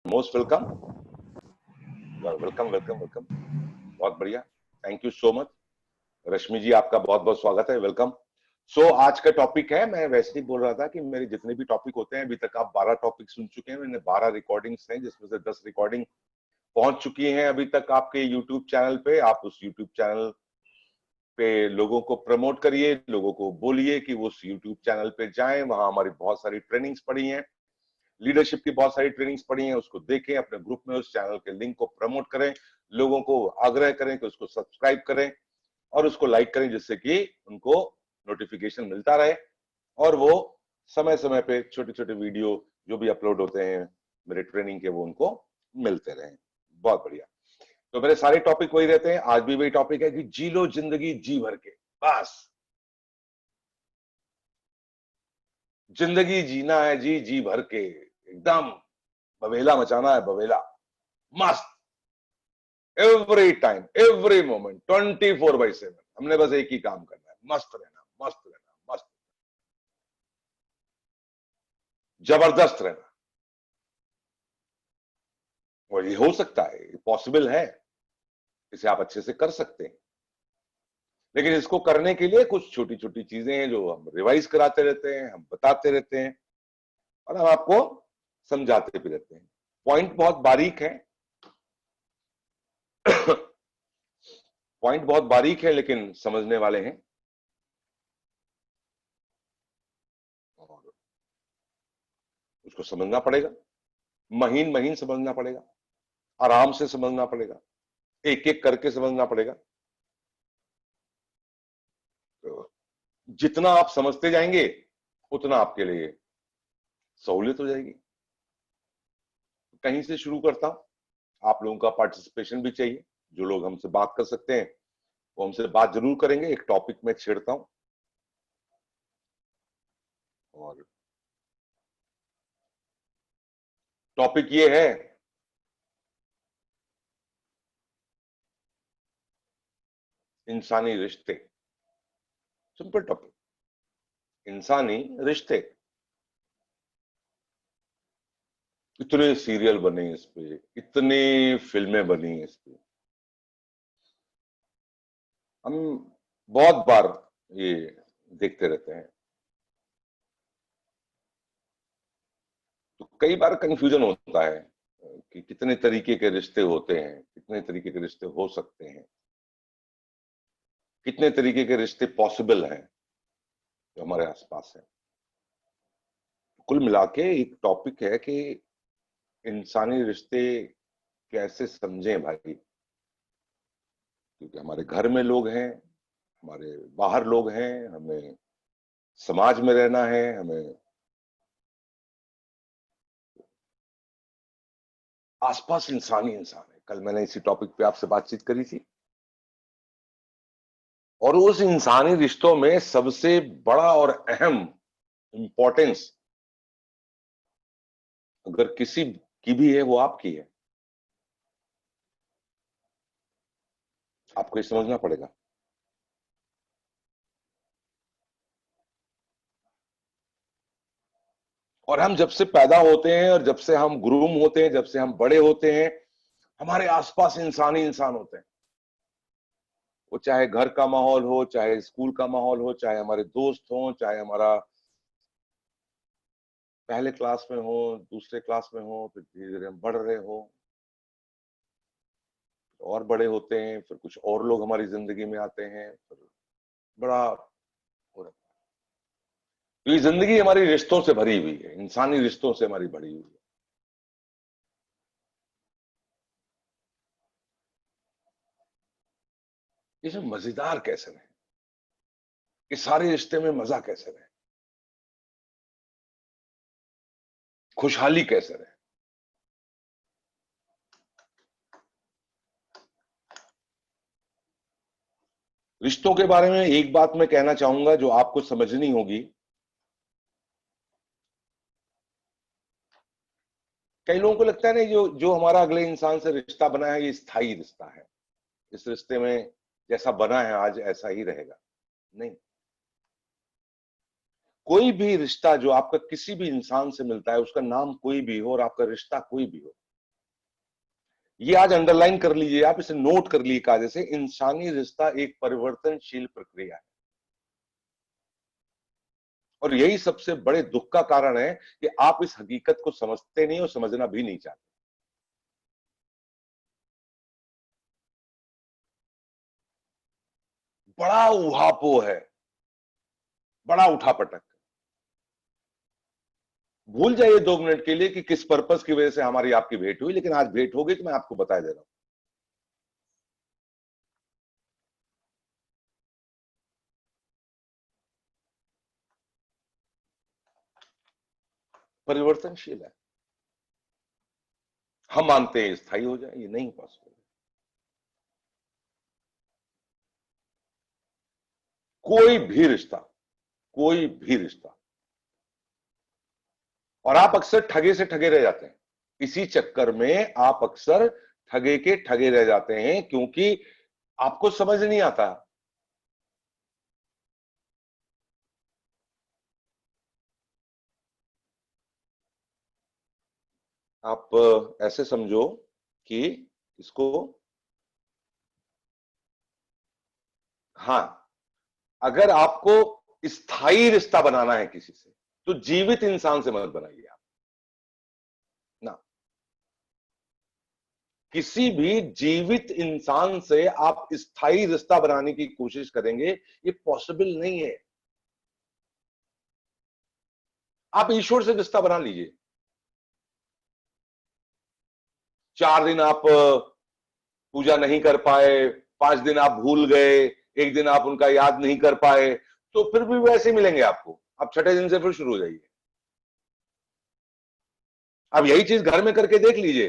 Most welcome. Welcome welcome welcome. बहुत बढ़िया। Thank you so much. Rashmi ji, आपका बहुत बहुत स्वागत है। वेलकम। आज का टॉपिक है, मैं वैसे ही बोल रहा था कि मेरे जितने भी टॉपिक होते हैं, अभी तक आप 12 टॉपिक सुन चुके हैं। मैंने 12 रिकॉर्डिंग्स हैं, जिसमें से 10 रिकॉर्डिंग पहुंच चुकी हैं अभी तक आपके यूट्यूब चैनल पे। आप उस यूट्यूब चैनल पे लोगों को प्रमोट करिए, लोगों को बोलिए कि वो उस यूट्यूब चैनल पे जाएं। वहां हमारी बहुत सारी ट्रेनिंग्स पड़ी हैं, लीडरशिप की बहुत सारी ट्रेनिंग्स पड़ी हैं, उसको देखें, अपने ग्रुप में उस चैनल के लिंक को प्रमोट करें, लोगों को आग्रह करें कि उसको सब्सक्राइब करें और उसको लाइक करें, जिससे कि उनको नोटिफिकेशन मिलता रहे और वो समय समय पे छोटे छोटे वीडियो जो भी अपलोड होते हैं मेरे ट्रेनिंग के, वो उनको मिलते रहे। बहुत बढ़िया। तो मेरे सारे टॉपिक वही रहते हैं। आज भी वही टॉपिक है कि जी लो जिंदगी जी भर के। बस जिंदगी जीना है जी, जी भर के, एकदम बवेला मचाना है, बवेला मस्त, एवरी टाइम एवरी मोमेंट 24/7। हमने बस एक ही काम करना है, मस्त रहना, मस्त रहना, मस्त, जबरदस्त रहना। और ये हो सकता है, पॉसिबल है, इसे आप अच्छे से कर सकते हैं। लेकिन इसको करने के लिए कुछ छोटी छोटी चीजें हैं जो हम रिवाइज कराते रहते हैं, हम बताते रहते हैं और हम आपको समझाते भी रहते हैं। पॉइंट बहुत बारीक है। पॉइंट बहुत बारीक है, लेकिन समझने वाले हैं और उसको समझना पड़ेगा। महीन महीन समझना पड़ेगा, आराम से समझना पड़ेगा, एक एक करके समझना पड़ेगा। तो जितना आप समझते जाएंगे उतना आपके लिए सहूलियत हो जाएगी। कहीं से शुरू करता हूं। आप लोगों का पार्टिसिपेशन भी चाहिए। जो लोग हमसे बात कर सकते हैं वो हमसे बात जरूर करेंगे। एक टॉपिक में छेड़ता हूं और टॉपिक ये है, इंसानी रिश्ते। सिंपल टॉपिक, इंसानी रिश्ते। इतने सीरियल बने इस पे, इतने फिल्में बनी इस पे, हम बहुत बार ये देखते रहते हैं। तो कई बार कंफ्यूजन होता है कि कितने तरीके के रिश्ते होते हैं, कितने तरीके के रिश्ते हो सकते हैं, कितने तरीके के रिश्ते पॉसिबल हैं जो हमारे आसपास है। कुल मिला के एक टॉपिक है कि इंसानी रिश्ते कैसे समझें भाई। क्योंकि हमारे घर में लोग हैं, हमारे बाहर लोग हैं, हमें समाज में रहना है, हमें आसपास इंसान ही इंसान है। कल मैंने इसी टॉपिक पे आपसे बातचीत करी थी और उस इंसानी रिश्तों में सबसे बड़ा और अहम इंपॉर्टेंस अगर किसी की भी है, वो आपकी है। आपको ये समझना पड़ेगा। और हम जब से पैदा होते हैं और जब से हम ग्रूम होते हैं, जब से हम बड़े होते हैं, हमारे आसपास इंसान ही इंसान होते हैं। वो चाहे घर का माहौल हो, चाहे स्कूल का माहौल हो, चाहे हमारे दोस्त हो, चाहे हमारा पहले क्लास में हो, दूसरे क्लास में हो, फिर धीरे धीरे हम बढ़ रहे हो और बड़े होते हैं, फिर कुछ और लोग हमारी जिंदगी में आते हैं, फिर बड़ा हो रहा है। तो ये जिंदगी हमारी रिश्तों से भरी हुई है, इंसानी रिश्तों से हमारी भरी हुई है। इसमें मजेदार कैसे रहे, इस सारे रिश्ते में मजा कैसे रहे, खुशहाली कैसे रहे। रिश्तों के बारे में एक बात मैं कहना चाहूंगा जो आपको समझनी होगी। कई लोगों को लगता है ना, जो जो हमारा अगले इंसान से रिश्ता बना है ये स्थायी रिश्ता है, इस रिश्ते में जैसा बना है आज ऐसा ही रहेगा। नहीं, कोई भी रिश्ता जो आपका किसी भी इंसान से मिलता है, उसका नाम कोई भी हो और आपका रिश्ता कोई भी हो, ये आज अंडरलाइन कर लीजिए, आप इसे नोट कर लीजिए कायदे से, इंसानी रिश्ता एक परिवर्तनशील प्रक्रिया है। और यही सबसे बड़े दुख का कारण है कि आप इस हकीकत को समझते नहीं और समझना भी नहीं चाहते। बड़ा उहापोह है, बड़ा उठापटक। भूल जाइए 2 मिनट के लिए कि किस पर्पस की वजह से हमारी आपकी भेंट हुई, लेकिन आज भेंट हो गई तो मैं आपको बता दे रहा हूं। परिवर्तनशील है। हम मानते हैं स्थायी हो जाए, ये नहीं पॉसिबल। कोई भी रिश्ता, कोई भी रिश्ता। और आप अक्सर ठगे से ठगे रह जाते हैं। इसी चक्कर में आप अक्सर ठगे के ठगे रह जाते हैं, क्योंकि आपको समझ नहीं आता। आप ऐसे समझो कि इसको, हाँ, अगर आपको स्थायी रिश्ता बनाना है किसी से, तो जीवित इंसान से मत बनाइए आप ना। किसी भी जीवित इंसान से आप स्थायी रिश्ता बनाने की कोशिश करेंगे, ये पॉसिबल नहीं है। आप ईश्वर से रिश्ता बना लीजिए। 4 दिन आप पूजा नहीं कर पाए, 5 दिन आप भूल गए, एक दिन आप उनका याद नहीं कर पाए, तो फिर भी वैसे मिलेंगे आपको। आप छठे दिन से फिर शुरू हो जाइए। अब यही चीज घर में करके देख लीजिए।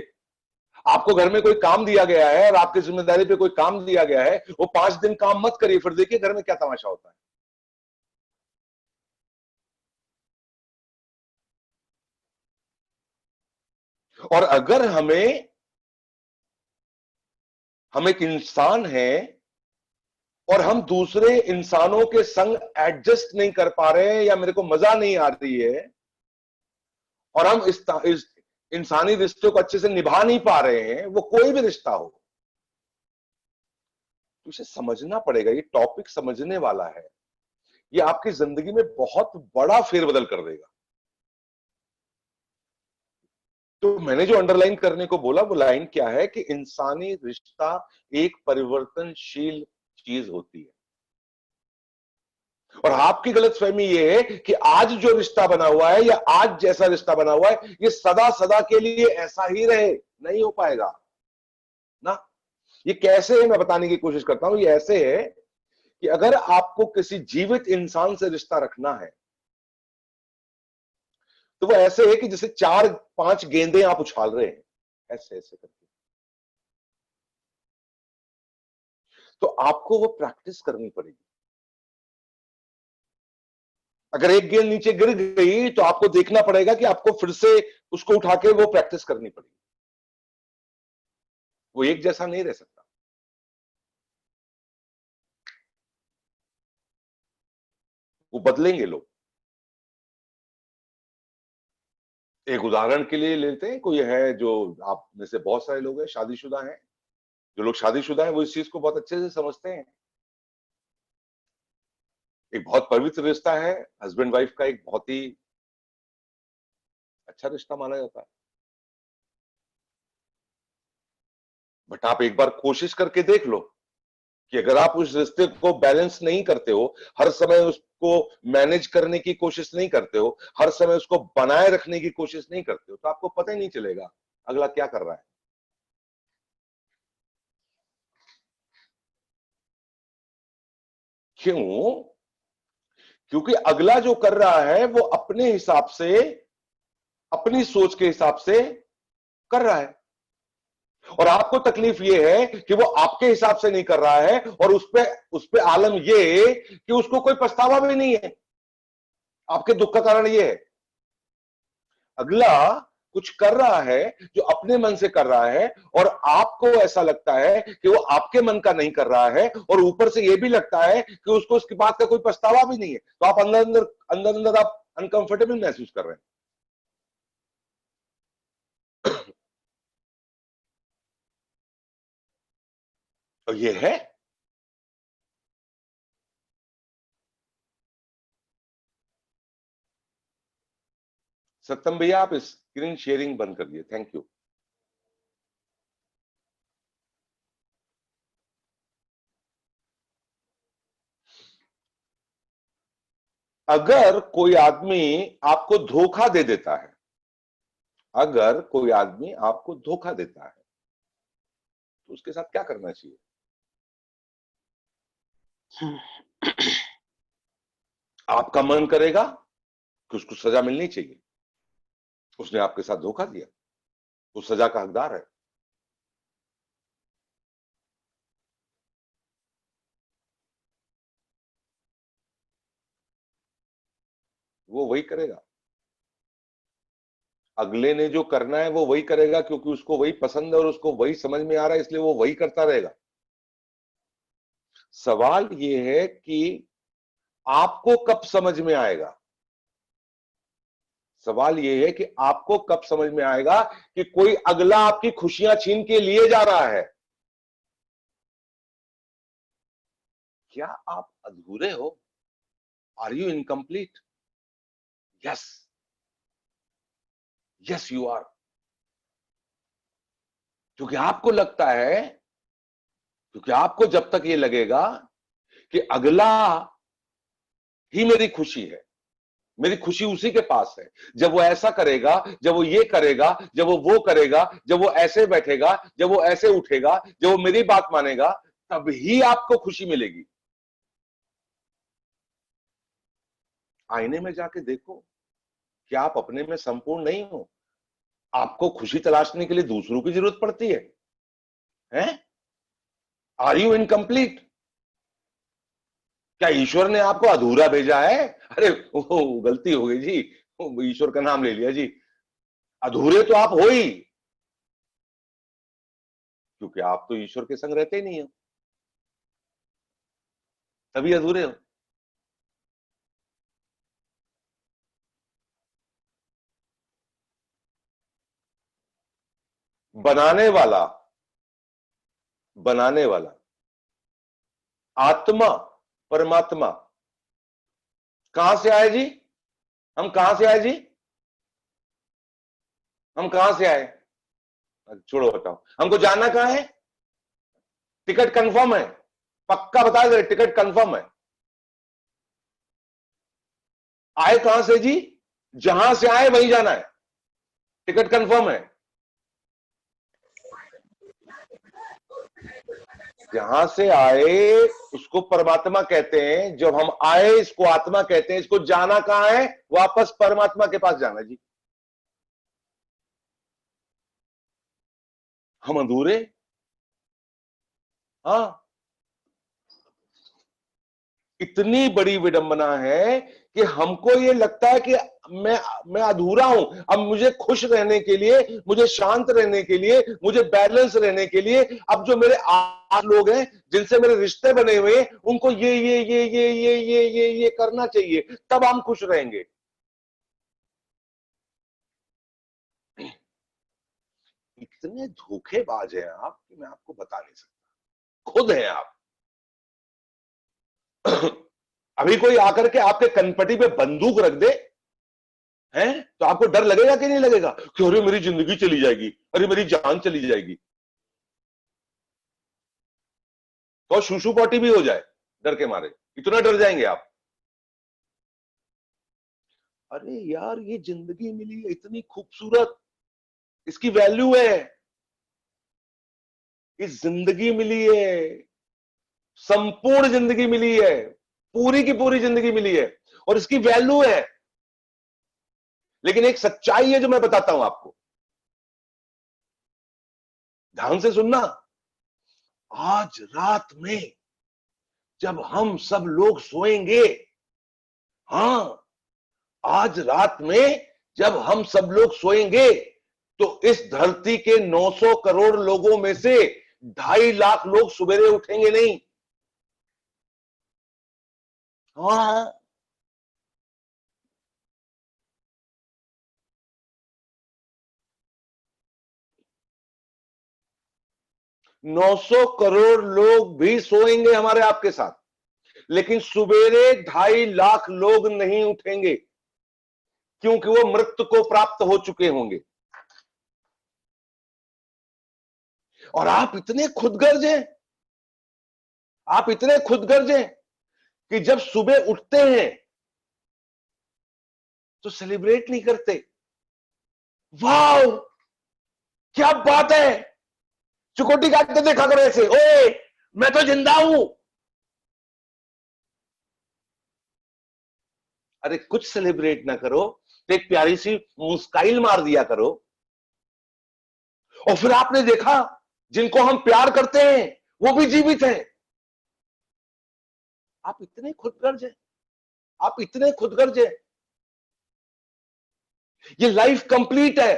आपको घर में कोई काम दिया गया है और आपकी जिम्मेदारी पे कोई काम दिया गया है, वो 5 दिन काम मत करिए, फिर देखिए घर में क्या तमाशा होता है। और अगर हम एक इंसान हैं और हम दूसरे इंसानों के संग एडजस्ट नहीं कर पा रहे हैं, या मेरे को मजा नहीं आ रही है, और हम इस इंसानी रिश्ते को अच्छे से निभा नहीं पा रहे हैं, वो कोई भी रिश्ता हो, तो इसे समझना पड़ेगा। ये टॉपिक समझने वाला है। ये आपकी जिंदगी में बहुत बड़ा फेरबदल कर देगा। तो मैंने जो अंडरलाइन करने को बोला, वो लाइन क्या है कि इंसानी रिश्ता एक परिवर्तनशील चीज होती है। और आपकी गलतफहमी ये है कि आज जो रिश्ता बना हुआ है, या आज जैसा रिश्ता बना हुआ है, ये सदा सदा के लिए ऐसा ही रहे। नहीं हो पाएगा ना। ये कैसे है, मैं बताने की कोशिश करता हूं। ये ऐसे है कि अगर आपको किसी जीवित इंसान से रिश्ता रखना है, तो वो ऐसे है कि जैसे 4-5 गेंदें आप उछाल रहे हैं, ऐसे ऐसे करके। तो आपको वो प्रैक्टिस करनी पड़ेगी। अगर एक गेंद नीचे गिर गई, तो आपको देखना पड़ेगा कि आपको फिर से उसको उठा के वो प्रैक्टिस करनी पड़ेगी। वो एक जैसा नहीं रह सकता। वो बदलेंगे लोग। एक उदाहरण के लिए लेते हैं, कोई है जो, आप में से बहुत सारे लोग हैं शादीशुदा हैं। जो लोग शादीशुदा हैं वो इस चीज को बहुत अच्छे से समझते हैं। एक बहुत पवित्र रिश्ता है, हस्बैंड वाइफ का एक बहुत ही अच्छा रिश्ता माना जाता है। बट आप एक बार कोशिश करके देख लो कि अगर आप उस रिश्ते को बैलेंस नहीं करते हो, हर समय उसको मैनेज करने की कोशिश नहीं करते हो, हर समय उसको बनाए रखने की कोशिश नहीं करते हो, तो आपको पता ही नहीं चलेगा अगला क्या कर रहा है। क्यों? क्योंकि अगला जो कर रहा है वो अपने हिसाब से, अपनी सोच के हिसाब से कर रहा है। और आपको तकलीफ ये है कि वो आपके हिसाब से नहीं कर रहा है, और उस पे आलम ये कि उसको कोई पछतावा भी नहीं है। आपके दुख का कारण ये है। अगला कुछ कर रहा है जो अपने मन से कर रहा है, और आपको ऐसा लगता है कि वो आपके मन का नहीं कर रहा है, और ऊपर से ये भी लगता है कि उसको उसकी बात का कोई पछतावा भी नहीं है। तो आप अंदर अंदर आप अनकंफर्टेबल महसूस कर रहे हैं। और ये है। सत्यम भैया आप स्क्रीन शेयरिंग बंद कर दिए, थैंक यू। अगर कोई आदमी आपको धोखा दे देता है, अगर कोई आदमी आपको धोखा देता है तो उसके साथ क्या करना चाहिए? आपका मन करेगा कि उसको सजा मिलनी चाहिए, उसने आपके साथ धोखा दिया, वो सजा का हकदार है। वो वही करेगा, अगले ने जो करना है वो वही करेगा, क्योंकि उसको वही पसंद है और उसको वही समझ में आ रहा है, इसलिए वो वही करता रहेगा। सवाल ये है कि आपको कब समझ में आएगा, सवाल यह है कि आपको कब समझ में आएगा कि कोई अगला आपकी खुशियां छीन के लिए जा रहा है। क्या आप अधूरे हो? Are you incomplete? Yes, yes you are. क्योंकि आपको लगता है, क्योंकि आपको जब तक ये लगेगा कि अगला ही मेरी खुशी है, मेरी खुशी उसी के पास है, जब वो ऐसा करेगा, जब वो ये करेगा, जब वो करेगा, जब वो ऐसे बैठेगा, जब वो ऐसे उठेगा, जब वो मेरी बात मानेगा, तब ही आपको खुशी मिलेगी। आईने में जाके देखो, क्या आप अपने में संपूर्ण नहीं हो? आपको खुशी तलाशने के लिए दूसरों की जरूरत पड़ती है, हैं? Are you incomplete? क्या ईश्वर ने आपको अधूरा भेजा है? अरे वो गलती हो गई जी, ईश्वर का नाम ले लिया जी। अधूरे तो आप हो ही, क्योंकि आप तो ईश्वर के संग रहते ही नहीं हो, तभी अधूरे हो। बनाने वाला, बनाने वाला आत्मा, परमात्मा कहां से आए जी? हम कहां से आए जी? हम कहां से आए? छोड़ो, बताओ हमको जानना कहां है? टिकट कंफर्म है? पक्का बता दे, टिकट कंफर्म है? आए कहां से जी? जहां से आए वहीं जाना है, टिकट कंफर्म है? जहां से आए उसको परमात्मा कहते हैं, जब हम आए इसको आत्मा कहते हैं। इसको जाना कहां है? वापस परमात्मा के पास जाना जी। हम अधूरे, हाँ। इतनी बड़ी विडंबना है कि हमको ये लगता है कि मैं मैं अधूरा हूं। अब मुझे खुश रहने के लिए, मुझे शांत रहने के लिए, मुझे बैलेंस रहने के लिए, अब जो मेरे आस लोग हैं जिनसे मेरे रिश्ते बने हुए हैं, उनको ये करना चाहिए, तब हम खुश रहेंगे। इतने धोखेबाज हैं आप कि मैं आपको बता नहीं सकता, खुद हैं आप। अभी कोई आकर के आपके कनपटी पे बंदूक रख दे, हैं, तो आपको डर लगेगा कि नहीं लगेगा कि अरे मेरी जिंदगी चली जाएगी, अरे मेरी जान चली जाएगी? तो शूशु पॉटी भी हो जाए डर के मारे, इतना डर जाएंगे आप? अरे यार, ये जिंदगी मिली है इतनी खूबसूरत, इसकी वैल्यू है। इस जिंदगी मिली है, संपूर्ण जिंदगी मिली है, पूरी की पूरी जिंदगी मिली है, और इसकी वैल्यू है। लेकिन एक सच्चाई है जो मैं बताता हूं आपको, ध्यान से सुनना। आज रात में जब हम सब लोग सोएंगे, हाँ, आज रात में जब हम सब लोग सोएंगे, तो इस धरती के 900 करोड़ लोगों में से 2.5 लाख लोग सवेरे उठेंगे नहीं। हाँ, 900 करोड़ लोग भी सोएंगे हमारे आपके साथ, लेकिन सुबेरे 2.5 लाख लोग नहीं उठेंगे, क्योंकि वो मृत्यु को प्राप्त हो चुके होंगे। और आप इतने खुदगर्ज हैं, आप इतने खुदगर्ज हैं कि जब सुबह उठते हैं तो सेलिब्रेट नहीं करते। वाह, क्या बात है, चुकोटी काटते देखा करो ऐसे, ओए मैं तो जिंदा हूं। अरे कुछ सेलिब्रेट ना करो तो एक प्यारी सी मुस्काइल मार दिया करो। और फिर आपने देखा, जिनको हम प्यार करते हैं वो भी जीवित हैं। आप इतने खुदगर्ज हैं, आप इतने खुदगर्ज हैं। ये लाइफ कंप्लीट है,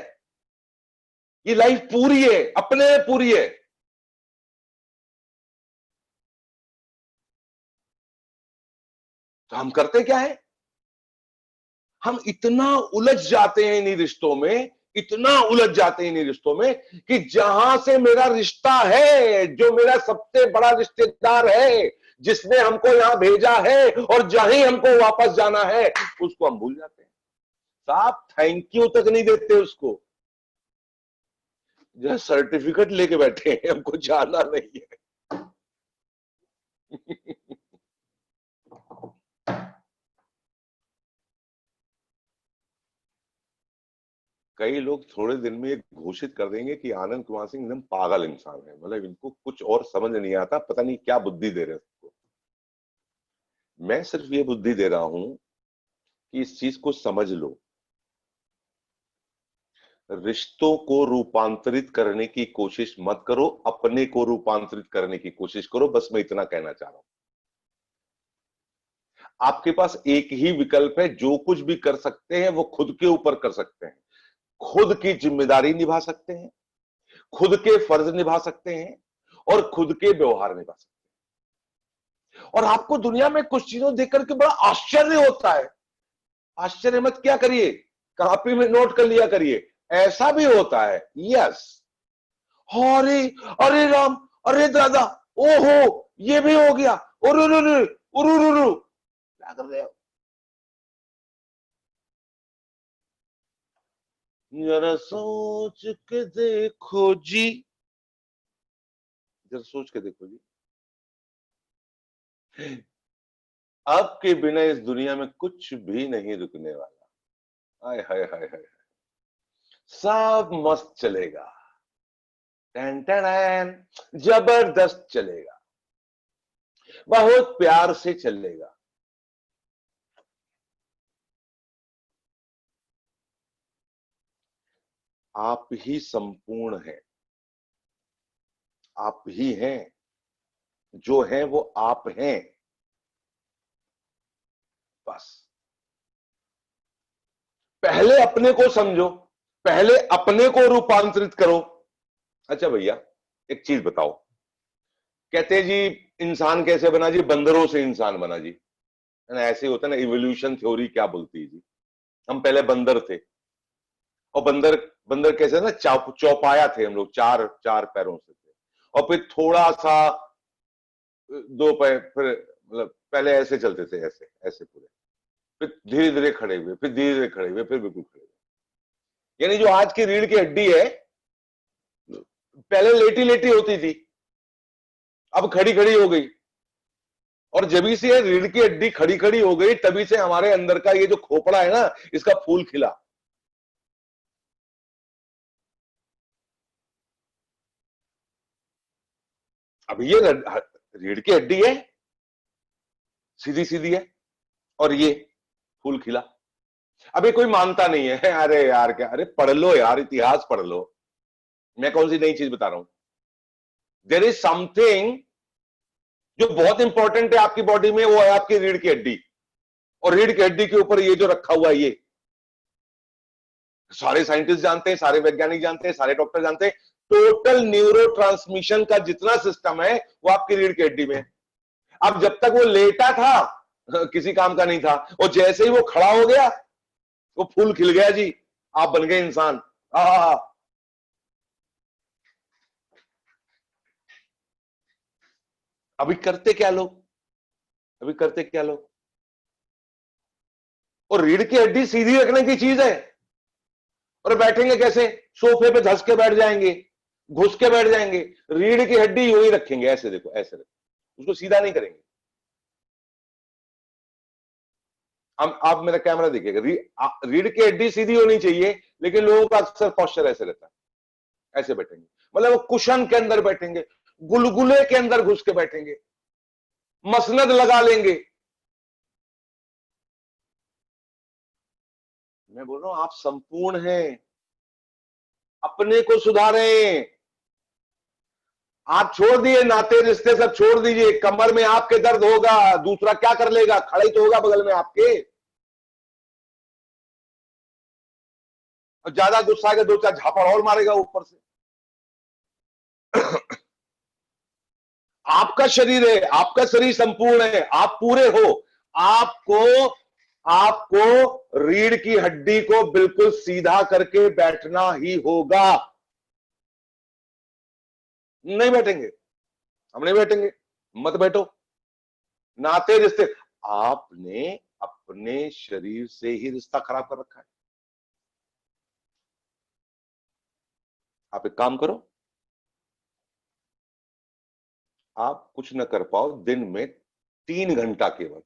ये लाइफ पूरी है, अपने पूरी है। तो हम करते क्या है, हम इतना उलझ जाते हैं इन्हीं रिश्तों में, इतना उलझ जाते हैं इन्हीं रिश्तों में कि जहां से मेरा रिश्ता है, जो मेरा सबसे बड़ा रिश्तेदार है, जिसने हमको यहां भेजा है और जहां ही हमको वापस जाना है, उसको हम भूल जाते हैं। साहब थैंक यू तक नहीं देते उसको, जो सर्टिफिकेट लेके बैठे हैं, हमको जाना नहीं है। कई लोग थोड़े दिन में ये घोषित कर देंगे कि आनंद कुमार सिंह एकदम पागल इंसान है, मतलब इनको कुछ और समझ नहीं आता, पता नहीं क्या बुद्धि दे रहे हैं उसको। मैं सिर्फ ये बुद्धि दे रहा हूं कि इस चीज को समझ लो, रिश्तों को रूपांतरित करने की कोशिश मत करो, अपने को रूपांतरित करने की कोशिश करो। बस मैं इतना कहना चाह रहा हूं। आपके पास एक ही विकल्प है, जो कुछ भी कर सकते हैं वो खुद के ऊपर कर सकते हैं, खुद की जिम्मेदारी निभा सकते हैं, खुद के फर्ज निभा सकते हैं और खुद के व्यवहार निभा सकते हैं। और आपको दुनिया में कुछ चीजों देख करके बड़ा आश्चर्य होता है। आश्चर्य मत क्या करिए, कॉपी में नोट कर लिया करिए, ऐसा भी होता है। यस, अरे, अरे राम, अरे दादा, ओहो ये भी हो गया, उरु क्या कर रहे हो। जरा सोच के देखो जी, जरा सोच के देखो जी, आपके बिना इस दुनिया में कुछ भी नहीं रुकने वाला। हाय हाय हाय हाय, सब मस्त चलेगा, टन टन, जबरदस्त चलेगा, बहुत प्यार से चलेगा। आप ही संपूर्ण हैं, आप ही हैं, जो हैं वो आप हैं, बस। पहले अपने को समझो, पहले अपने को रूपांतरित करो। अच्छा भैया एक चीज बताओ, कहते हैं जी इंसान कैसे बना जी, बंदरों से इंसान बना जी, है ना, ऐसे होता है ना, इवोल्यूशन थ्योरी क्या बोलती है जी। हम पहले बंदर थे, और बंदर बंदर कैसे ना, चौपाया थे हम लोग, चार चार पैरों से थे, और फिर थोड़ा सा दो पैर, फिर मतलब पहले ऐसे चलते थे, ऐसे ऐसे पूरे, फिर धीरे धीरे खड़े हुए, फिर धीरे धीरे खड़े हुए, फिर बिल्कुल खड़े हुए। यानी जो आज की रीढ़ की हड्डी है, पहले लेटी लेटी होती थी, अब खड़ी खड़ी हो गई। और जब से रीढ़ की हड्डी खड़ी खड़ी हो गई, तभी से हमारे अंदर का ये जो खोपड़ा है ना, इसका फूल खिला। अब ये रीढ़ की हड्डी है, सीधी सीधी है, और ये फूल खिला। अबे कोई मानता नहीं है, अरे यार क्या, अरे पढ़ लो यार, इतिहास पढ़ लो, मैं कौन सी नई चीज बता रहा हूं। देयर इज समथिंग जो बहुत इंपॉर्टेंट है आपकी बॉडी में, वो है आपकी रीढ़ की हड्डी। और रीढ़ की हड्डी के ऊपर ये जो रखा हुआ है, ये सारे साइंटिस्ट जानते हैं, सारे वैज्ञानिक जानते हैं, सारे डॉक्टर जानते हैं, टोटल न्यूरो ट्रांसमिशन का जितना सिस्टम है वो आपकी रीढ़ की हड्डी में है। अब जब तक वो लेटा था किसी काम का नहीं था, और जैसे ही वो खड़ा हो गया, वो फूल खिल गया जी, आप बन गए इंसान। अभी करते क्या लोग, अभी करते क्या लोग? और रीढ़ की हड्डी सीधी रखने की चीज है, और बैठेंगे कैसे? सोफे पे धस के बैठ जाएंगे, घुस के बैठ जाएंगे। रीढ़ की हड्डी यूं ही रखेंगे, ऐसे देखो, ऐसे रखेंगे, उसको सीधा नहीं करेंगे। हम, आप मेरा कैमरा देखिएगा, रीढ़ की हड्डी सीधी होनी चाहिए, लेकिन लोगों का अक्सर पोस्चर ऐसे रहता है, ऐसे बैठेंगे, मतलब वो कुशन के अंदर बैठेंगे, गुलगुले के अंदर घुस के बैठेंगे, मसनद लगा लेंगे। मैं बोल रहा हूं आप संपूर्ण हैं, अपने को सुधारें। आप छोड़ दिए नाते रिश्ते सब छोड़ दीजिए, कमर में आपके दर्द होगा, दूसरा क्या कर लेगा? खड़ा ही तो होगा बगल में आपके। और ज्यादा गुस्सा आएगा, दो चार झापड़ और मारेगा ऊपर से। आपका शरीर है, आपका शरीर संपूर्ण है, आप पूरे हो। आपको आपको रीढ़ की हड्डी को बिल्कुल सीधा करके बैठना ही होगा। नहीं बैठेंगे, हम नहीं बैठेंगे, मत बैठो। नाते रिश्ते, आपने अपने शरीर से ही रिश्ता खराब कर रखा है। आप एक काम करो, आप कुछ न कर पाओ, दिन में 3 घंटा केवल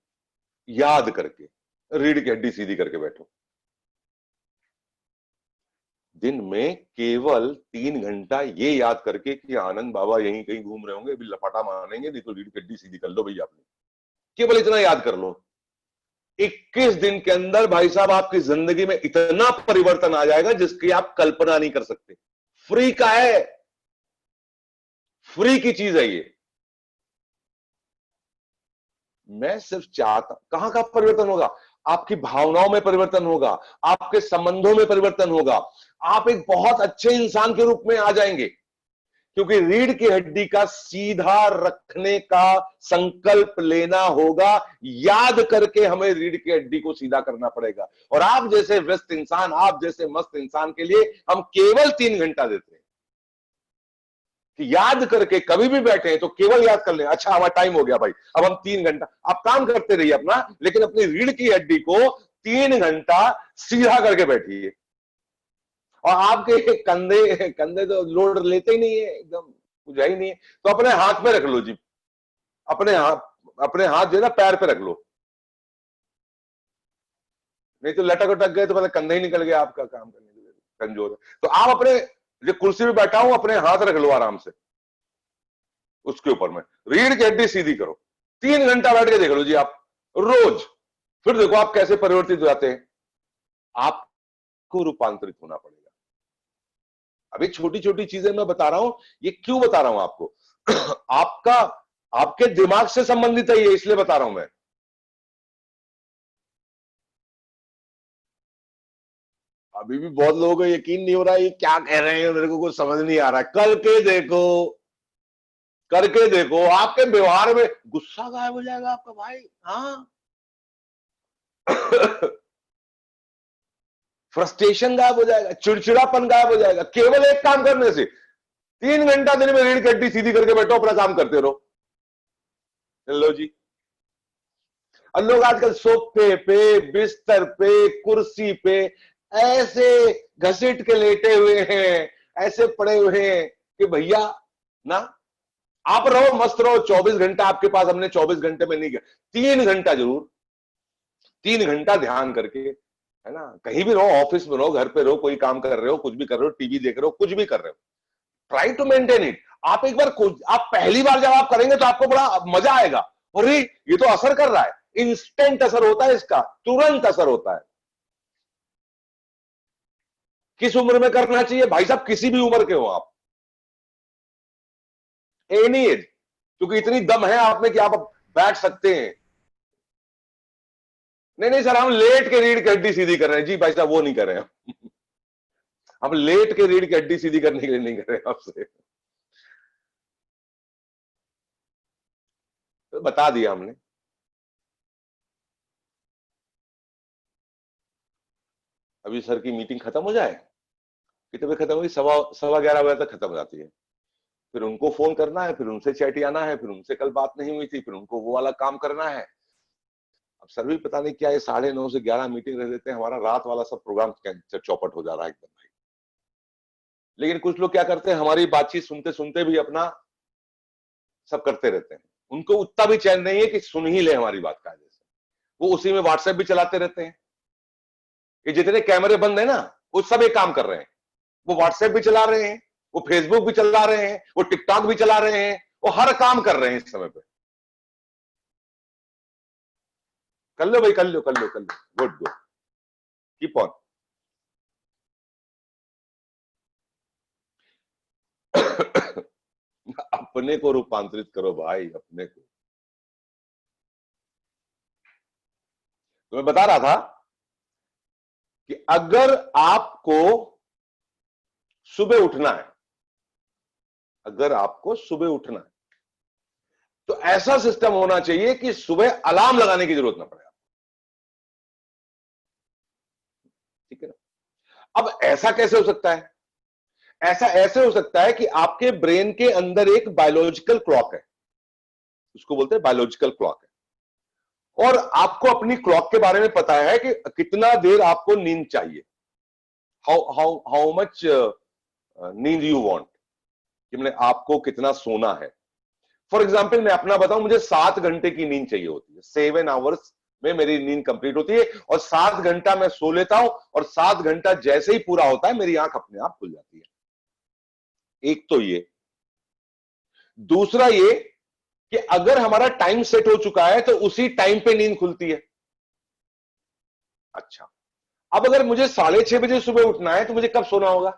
याद करके रीढ़ की हड्डी सीधी करके बैठो। दिन में केवल 3 घंटा ये याद करके कि आनंद बाबा यहीं कहीं घूम रहे होंगे, अभी लपाटा मारेंगे, नहीं तो रीढ़ की हड्डी सीधी कर लो भैया आपने। केवल इतना याद कर लो। 21 दिन के अंदर भाई साहब आपकी जिंदगी में इतना परिवर्तन आ जाएगा जिसकी आप कल्पना नहीं कर सकते। फ्री का है, फ्री की चीज है ये। मैं सिर्फ चाहता, कहां का परिवर्तन होगा? आपकी भावनाओं में परिवर्तन होगा, आपके संबंधों में परिवर्तन होगा, आप एक बहुत अच्छे इंसान के रूप में आ जाएंगे। क्योंकि रीढ़ की हड्डी का सीधा रखने का संकल्प लेना होगा, याद करके हमें रीढ़ की हड्डी को सीधा करना पड़ेगा। और आप जैसे व्यस्त इंसान, आप जैसे मस्त इंसान के लिए हम केवल 3 घंटा देते हैं कि याद करके कभी भी बैठे हैं तो केवल याद कर लें, अच्छा हमारा टाइम हो गया भाई, अब हम 3 घंटा। आप काम करते रहिए अपना, लेकिन अपनी रीढ़ की हड्डी को 3 घंटा सीधा करके बैठिए। और आपके कंधे कंधे तो लोड लेते ही नहीं है, एकदम कुछ है ही नहीं है, तो अपने हाथ में रख लो जी। अपने हाथ, अपने हाथ जो है ना पैर पे रख लो, नहीं तो लटक उटक गए तो मतलब कंधे ही निकल गया आपका, काम करने के लिए कमजोर है। तो आप अपने, जो कुर्सी पे बैठा हूं, अपने हाथ रख लो आराम से उसके ऊपर में, रीढ़ की हड्डी सीधी करो, 3 घंटा बैठ के देख लो जी आप, रोज। फिर देखो आप कैसे परिवर्तित हो जाते हैं। आपको रूपांतरित होना पड़ेगा। अभी छोटी छोटी चीजें मैं बता रहा हूं, ये क्यों बता रहा हूं आपको? आपका, आपके दिमाग से संबंधित है ये, इसलिए बता रहा हूं मैं। अभी भी बहुत लोगों को यकीन नहीं हो रहा है ये क्या कह रहे हैं, मेरे को कुछ समझ नहीं आ रहा है। करके देखो, करके देखो, आपके व्यवहार में गुस्सा गायब हो जाएगा आपका भाई। हाँ। फ्रस्ट्रेशन गायब हो जाएगा, चिड़चिड़ापन गायब हो जाएगा, केवल एक काम करने से। 3 घंटा दिन में रीढ़ की हड्डी सीधी करके बैठो, अपना काम करते रहो। लो जी। और लोग आजकल सोफे पे, बिस्तर पे, कुर्सी पे ऐसे घसीट के लेटे हुए हैं, ऐसे पड़े हुए हैं कि भैया ना, आप रहो मस्त रहो, 24 घंटा आपके पास, हमने 24 घंटे में नहीं किया, 3 घंटा जरूर, 3 घंटा ध्यान करके, है ना, कहीं भी रहो, ऑफिस में रहो, घर पे रहो, कोई काम कर रहे हो, कुछ भी कर रहे हो, टीवी देख रहे हो, कुछ भी कर रहे हो, ट्राई टू मेंटेन इट। आप एक बार, आप पहली बार जब आप करेंगे तो आपको बड़ा मजा आएगा, अरे ये तो असर कर रहा है, इंस्टेंट असर होता है इसका, तुरंत असर होता है। किस उम्र में करना चाहिए भाई साहब? किसी भी उम्र के हो आप, एनी एज, क्योंकि इतनी दम है आप में कि आप अब बैठ सकते हैं। नहीं नहीं सर, हम लेट के रीढ़ की हड्डी सीधी कर रहे हैं जी भाई साहब, वो नहीं कर रहे हैं हम लेट के रीढ़ की हड्डी सीधी करने के लिए नहीं कर रहे हैं आपसे, तो बता दिया हमने। अभी सर की मीटिंग खत्म हो जाए, कितने बजे खत्म होगी? 11:15 बजे तक खत्म हो जाती है। फिर उनको फोन करना है, फिर उनसे चैटियाना है, फिर उनसे कल बात नहीं हुई थी, फिर उनको वो वाला काम करना है। अब सर भी पता नहीं क्या ये 9:30 से 11 मीटिंग रह देते हैं, हमारा रात वाला सब प्रोग्राम चौपट हो जा रहा है एकदम भाई। लेकिन कुछ लोग क्या करते हैं, हमारी बातचीत सुनते सुनते भी अपना सब करते रहते हैं। उनको उतना भी चैन नहीं है कि सुन ही ले हमारी बात का, जैसे वो उसी में व्हाट्सएप भी चलाते रहते हैं। ये जितने कैमरे बंद है ना, वो सब एक काम कर रहे हैं। वो व्हाट्सएप भी चला रहे हैं, वो फेसबुक भी चला रहे हैं, वो टिकटॉक भी चला रहे हैं, वो हर काम कर रहे हैं इस समय पे। कर लो भाई, कर लो कर लो कर लो, गुड गुड, कीप ऑन। अपने को रूपांतरित करो भाई, अपने को। तो मैं बता रहा था कि अगर आपको सुबह उठना है, अगर आपको सुबह उठना है, तो ऐसा सिस्टम होना चाहिए कि सुबह अलार्म लगाने की जरूरत ना पड़े। ठीक है ना? अब ऐसा कैसे हो सकता है? ऐसा ऐसे हो सकता है कि आपके ब्रेन के अंदर एक बायोलॉजिकल क्लॉक है, उसको बोलते हैं बायोलॉजिकल क्लॉक है, और आपको अपनी क्लॉक के बारे में पता है कि कितना देर आपको नींद चाहिए, हाउ हाउ हाउ मच नींद यू वांट, कि मैंने आपको कितना सोना है। फॉर एग्जाम्पल मैं अपना बताऊं, मुझे 7 घंटे की नींद चाहिए होती है, 7 आवर्स में मेरी नींद कंप्लीट होती है, और 7 घंटा मैं सो लेता हूं, और 7 घंटा जैसे ही पूरा होता है मेरी आंख अपने आप खुल जाती है। एक तो ये। दूसरा ये कि अगर हमारा टाइम सेट हो चुका है तो उसी टाइम पे नींद खुलती है। अच्छा, अब अगर मुझे 6:30 बजे सुबह उठना है तो मुझे कब सोना होगा?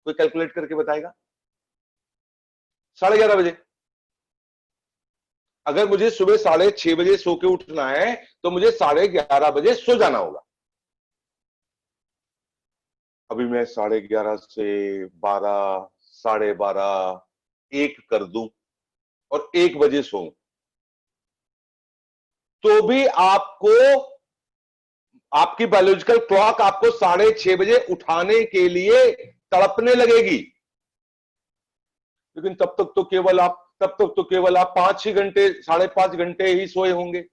कोई कैलकुलेट करके बताएगा? 11:30 बजे। अगर मुझे सुबह 6:30 बजे सो के उठना है तो मुझे 11:30 बजे सो जाना होगा। अभी मैं 11:30 से 12, 12:30, 1 कर दूं और 1 बजे सोऊं, तो भी आपको, आपकी बायोलॉजिकल क्लॉक आपको 6:30 बजे उठाने के लिए तड़पने लगेगी। लेकिन तब तक तो केवल आप 5 ही घंटे, 5.5 घंटे ही सोए होंगे,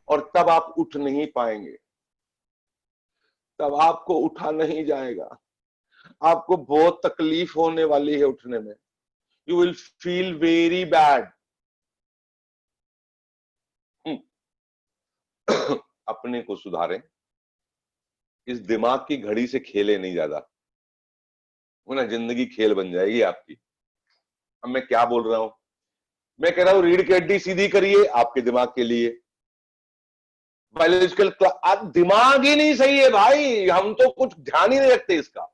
और तब आप उठ नहीं पाएंगे, तब आपको उठा नहीं जाएगा, आपको बहुत तकलीफ होने वाली है उठने में। You will feel very bad. अपने को सुधारें, इस दिमाग की घड़ी से खेले नहीं ज्यादा, वो ना जिंदगी खेल बन जाएगी आपकी। अब मैं क्या बोल रहा हूं? मैं कह रहा हूं रीढ़ की हड्डी सीधी करिए, आपके दिमाग के लिए। बायोलॉजिकल दिमाग ही नहीं सही है भाई, हम तो कुछ ध्यान ही नहीं रखते इसका,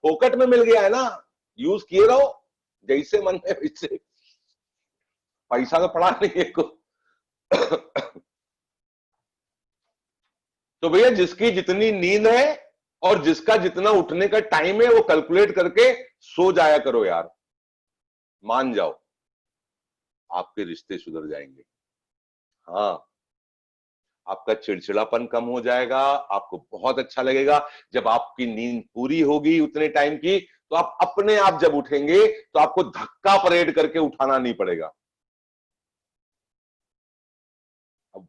फोकट में मिल गया है ना, यूज किए रहो जैसे मन है वैसे, पैसा तो पड़ा नहीं है को। तो भैया जिसकी जितनी नींद है और जिसका जितना उठने का टाइम है वो कैलकुलेट करके सो जाया करो यार, मान जाओ आपके रिश्ते सुधर जाएंगे। हाँ, आपका चिड़चिड़ापन कम हो जाएगा, आपको बहुत अच्छा लगेगा। जब आपकी नींद पूरी होगी उतने टाइम की, तो आप अपने आप जब उठेंगे तो आपको धक्का परेड करके उठाना नहीं पड़ेगा। अब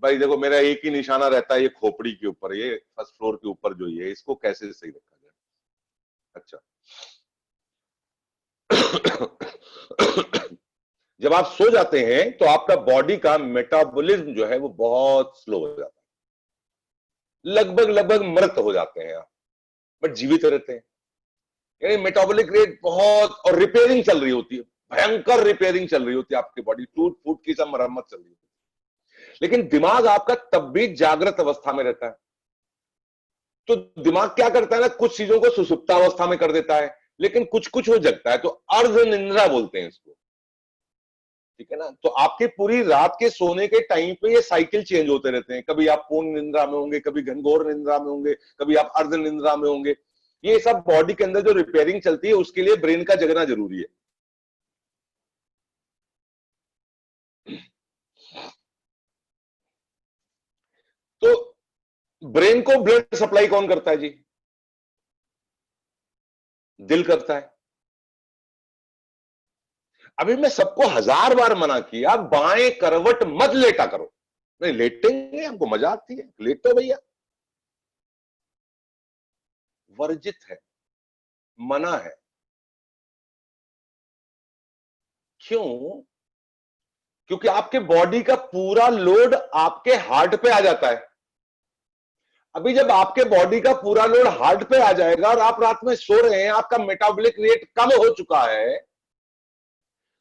भाई देखो, मेरा एक ही निशाना रहता है, ये खोपड़ी के ऊपर, ये फर्स्ट फ्लोर के ऊपर जो ये, इसको कैसे सही रखा जाए। अच्छा। जब आप सो जाते हैं तो आपका बॉडी का मेटाबॉलिज्म जो है वो बहुत स्लो हो जाता है, लगभग लगभग मृत हो जाते हैं आप, बट जीवित रहते हैं। यानी मेटाबॉलिक रेट बहुत, और रिपेयरिंग चल रही होती है, भयंकर रिपेयरिंग चल रही होती है आपकी बॉडी, टूट फूट की सब मरम्मत चल रही होती है। लेकिन दिमाग आपका तब भी जागृत अवस्था में रहता है। तो दिमाग क्या करता है ना, कुछ चीजों को सुषुप्तावस्था में कर देता है, लेकिन कुछ कुछ हो जगता है, तो अर्ध निंद्रा बोलते हैं इसको। ठीक है ना? तो आपके पूरी रात के सोने के टाइम पे ये साइकिल चेंज होते रहते हैं, कभी आप पूर्ण निंद्रा में होंगे, कभी घनघोर निंद्रा में होंगे, कभी आप अर्ध निंद्रा में होंगे। ये सब बॉडी के अंदर जो रिपेयरिंग चलती है उसके लिए ब्रेन का जगना जरूरी है। तो ब्रेन को ब्लड सप्लाई कौन करता है जी? दिल करता है। अभी मैं सबको 1000 बार मना किया, बाएं करवट मत लेटा करो। नहीं लेटेंगे, हमको मजा आती है, लेटो भैया। वर्जित है, मना है। क्यों? क्योंकि आपके बॉडी का पूरा लोड आपके हार्ट पे आ जाता है। अभी जब आपके बॉडी का पूरा लोड हार्ट पे आ जाएगा और आप रात में सो रहे हैं, आपका मेटाबॉलिक रेट कम हो चुका है,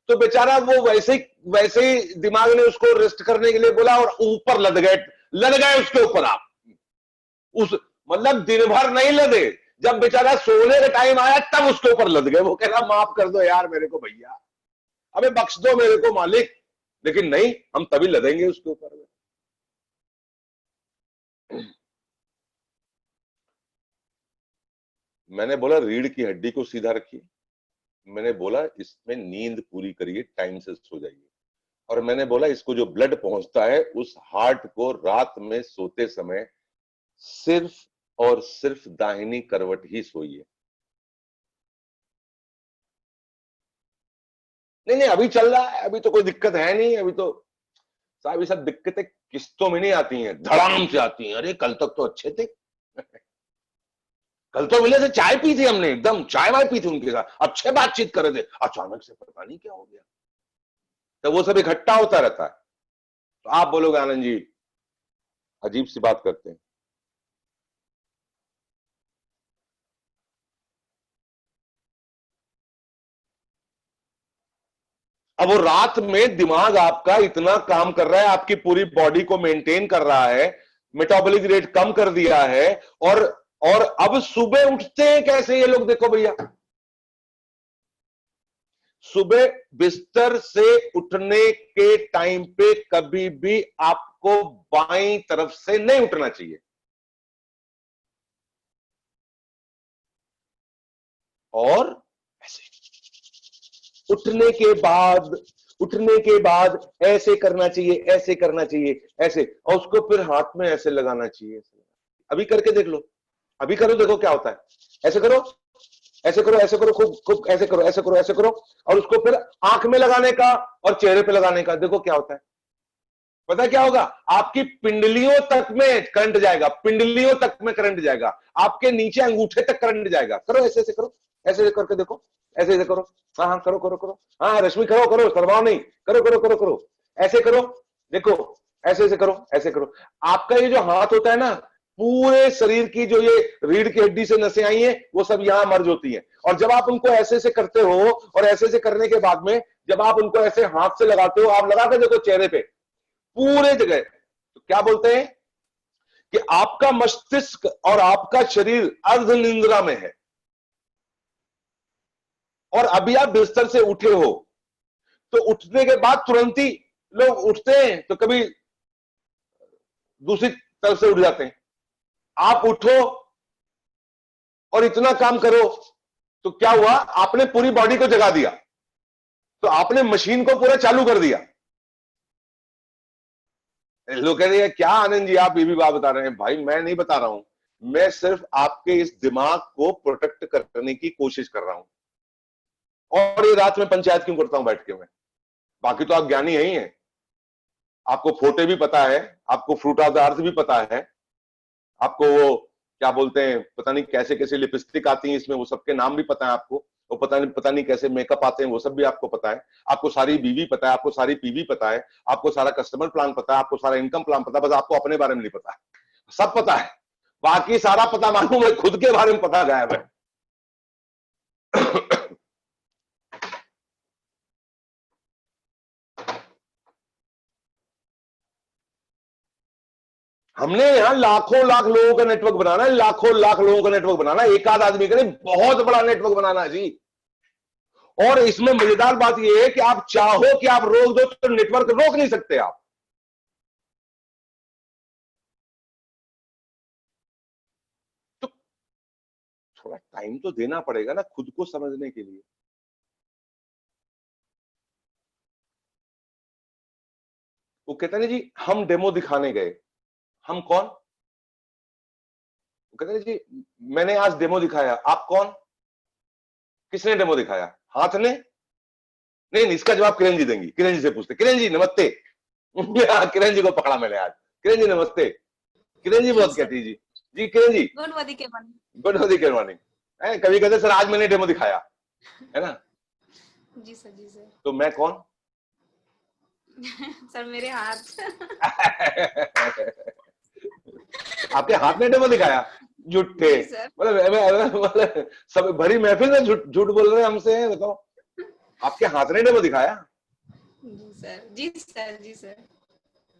तो बेचारा वो वैसे ही दिमाग ने उसको रेस्ट करने के लिए बोला और ऊपर लद गए उसके ऊपर आप। उस मतलब दिन भर नहीं लदे, जब बेचारा सोने का टाइम आया तब उसके ऊपर लद गए। वो कह रहा माफ कर दो यार मेरे को भैया, अबे बख्श दो मेरे को मालिक। लेकिन नहीं, हम तभी लदेंगे उसके ऊपर। मैंने बोला रीढ़ की हड्डी को सीधा रखिए, मैंने बोला इसमें नींद पूरी करिए, टाइम से सो जाइए, और मैंने बोला इसको जो ब्लड पहुंचता है उस हार्ट को रात में सोते समय सिर्फ और सिर्फ दाहिनी करवट ही सोइए। नहीं नहीं, अभी चल रहा है, अभी तो कोई दिक्कत है नहीं। अभी तो साहब ये सब दिक्कतें किस्तों में नहीं आती हैं, धड़ाम से आती हैं। अरे कल तक तो अच्छे थे, कल तो मिले थे, चाय पी थी हमने, एकदम चाय वाय पी थी उनके साथ, अच्छे बातचीत कर रहे थे, अचानक से पता नहीं क्या हो गया। तो वो सब इकट्ठा होता रहता है। तो आप बोलोगे आनंद जी अजीब सी बात करते हैं। अब वो रात में दिमाग आपका इतना काम कर रहा है, आपकी पूरी बॉडी को मेंटेन कर रहा है, मेटाबॉलिक रेट कम कर दिया है, और अब सुबह उठते हैं कैसे ये लोग, देखो भैया। सुबह बिस्तर से उठने के टाइम पे कभी भी आपको बाईं तरफ से नहीं उठना चाहिए, और ऐसे उठने के बाद ऐसे करना चाहिए, ऐसे करना चाहिए, ऐसे, और उसको फिर हाथ में ऐसे लगाना चाहिए। अभी करके देख लो, अभी करो, देखो क्या होता है। ऐसे करो, ऐसे करो, ऐसे करो, खूब खूब ऐसे करो, ऐसे करो, ऐसे करो, और उसको फिर आंख में लगाने का और चेहरे पे लगाने का, देखो क्या होता है। पता क्या होगा, आपकी पिंडलियों तक में करंट जाएगा, पिंडलियों तक में करंट जाएगा, आपके नीचे अंगूठे तक करंट जाएगा। करो ऐसे ऐसे करो, ऐसे करके देखो, ऐसे ऐसे करो। हाँ हाँ करो करो करो, हाँ रश्मि करो करो, शर्माओ नहीं, करो करो करो करो, ऐसे करो, देखो ऐसे ऐसे करो, ऐसे करो। आपका ये जो हाथ होता है ना, पूरे शरीर की जो ये रीढ़ की हड्डी से नसें आई हैं वो सब यहां मर्ज होती हैं, और जब आप उनको ऐसे ऐसे करते हो, और ऐसे ऐसे करने के बाद में जब आप उनको ऐसे हाथ से लगाते हो, आप लगा के देखो चेहरे पे पूरे जगह, तो क्या बोलते हैं कि आपका मस्तिष्क और आपका शरीर अर्ध निंद्रा में है, और अभी आप बिस्तर से उठे हो, तो उठने के बाद तुरंत ही लोग उठते हैं तो कभी दूसरी तरफ से उठ जाते हैं। आप उठो और इतना काम करो, तो क्या हुआ, आपने पूरी बॉडी को जगा दिया, तो आपने मशीन को पूरा चालू कर दिया। लोग कह रहे हैं क्या आनंद जी आप ये भी बात बता रहे हैं। भाई मैं नहीं बता रहा हूं, मैं सिर्फ आपके इस दिमाग को प्रोटेक्ट करने की कोशिश कर रहा हूं, और ये रात में पंचायत क्यों करता हूं बैठ के मैं। बाकी तो आप ज्ञानी ही हैं, आपको फोटे भी पता है, आपको फ्रूट ऑफ द अर्थ भी पता है, आपको वो क्या बोलते हैं, पता नहीं कैसे कैसे लिपस्टिक आती है इसमें, वो सबके नाम भी पता है आपको, वो पता नहीं कैसे मेकअप आते हैं, वो सब भी आपको पता है, आपको सारी बीवी पता है, आपको सारी पीवी पता है, आपको सारा कस्टमर प्लान पता है, आपको सारा इनकम प्लान पता है, बस आपको अपने बारे में नहीं पता है। सब पता है, बाकी सारा पता मालूम है, खुद के बारे में पता गायब है। हमने यहाँ लाखों लाख लोगों का नेटवर्क बनाना है, लाखों लाख लोगों का नेटवर्क बनाना है, एक आध आदमी का नहीं, बहुत बड़ा नेटवर्क बनाना है जी। और इसमें मजेदार बात यह है कि आप चाहो कि आप रोक दो तो नेटवर्क रोक नहीं सकते आप। तो थोड़ा टाइम तो देना पड़ेगा ना खुद को समझने के लिए। वो कहते हैं जी हम डेमो दिखाने गए। हम कौन? वो कहते हैं जी मैंने आज डेमो दिखाया। आप कौन? किसने डेमो दिखाया? हाथ ने? नहीं, इसका जवाब किरण जी देंगी। किरण जी से पूछते। किरण जी नमस्ते। किरण जी को पकड़ा मैंने आज। किरण जी नमस्ते। किरण जी जी बहुत सर। कहती है जी किरण जी गुड मॉर्निंग के मन। Good morning. कभी कहते सर आज मैंने डेमो दिखाया, है ना? जी सर, जी सर। तो मैं कौन? सर मेरे हाथ। आपके हाथ ने डेमो दिखाया? झूठे। जी सर। मतलब सब भरी महफिल में झूठ झूठ बोल रहे हैं हमसे, बताओ। आपके हाथ ने डेमो दिखाया? जी सर, जी सर, जी सर।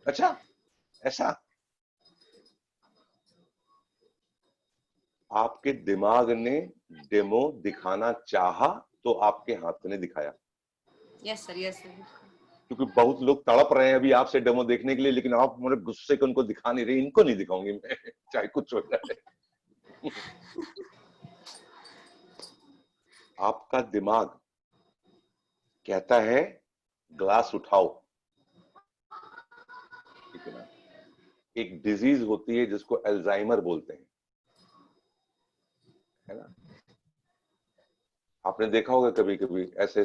अच्छा, ऐसा? आपके दिमाग ने डेमो दिखाना चाहा तो आपके हाथ ने दिखाया। Yes sir, yes sir. क्योंकि बहुत लोग तड़प रहे हैं अभी आपसे डेमो देखने के लिए, लेकिन आप मेरे गुस्से को उनको दिखा नहीं रहे। इनको नहीं दिखाऊंगी मैं, चाहे कुछ हो जाए। आपका दिमाग कहता है ग्लास उठाओ, ठीक है ना? एक डिजीज होती है जिसको अल्जाइमर बोलते हैं, है ना? आपने देखा होगा कभी कभी ऐसे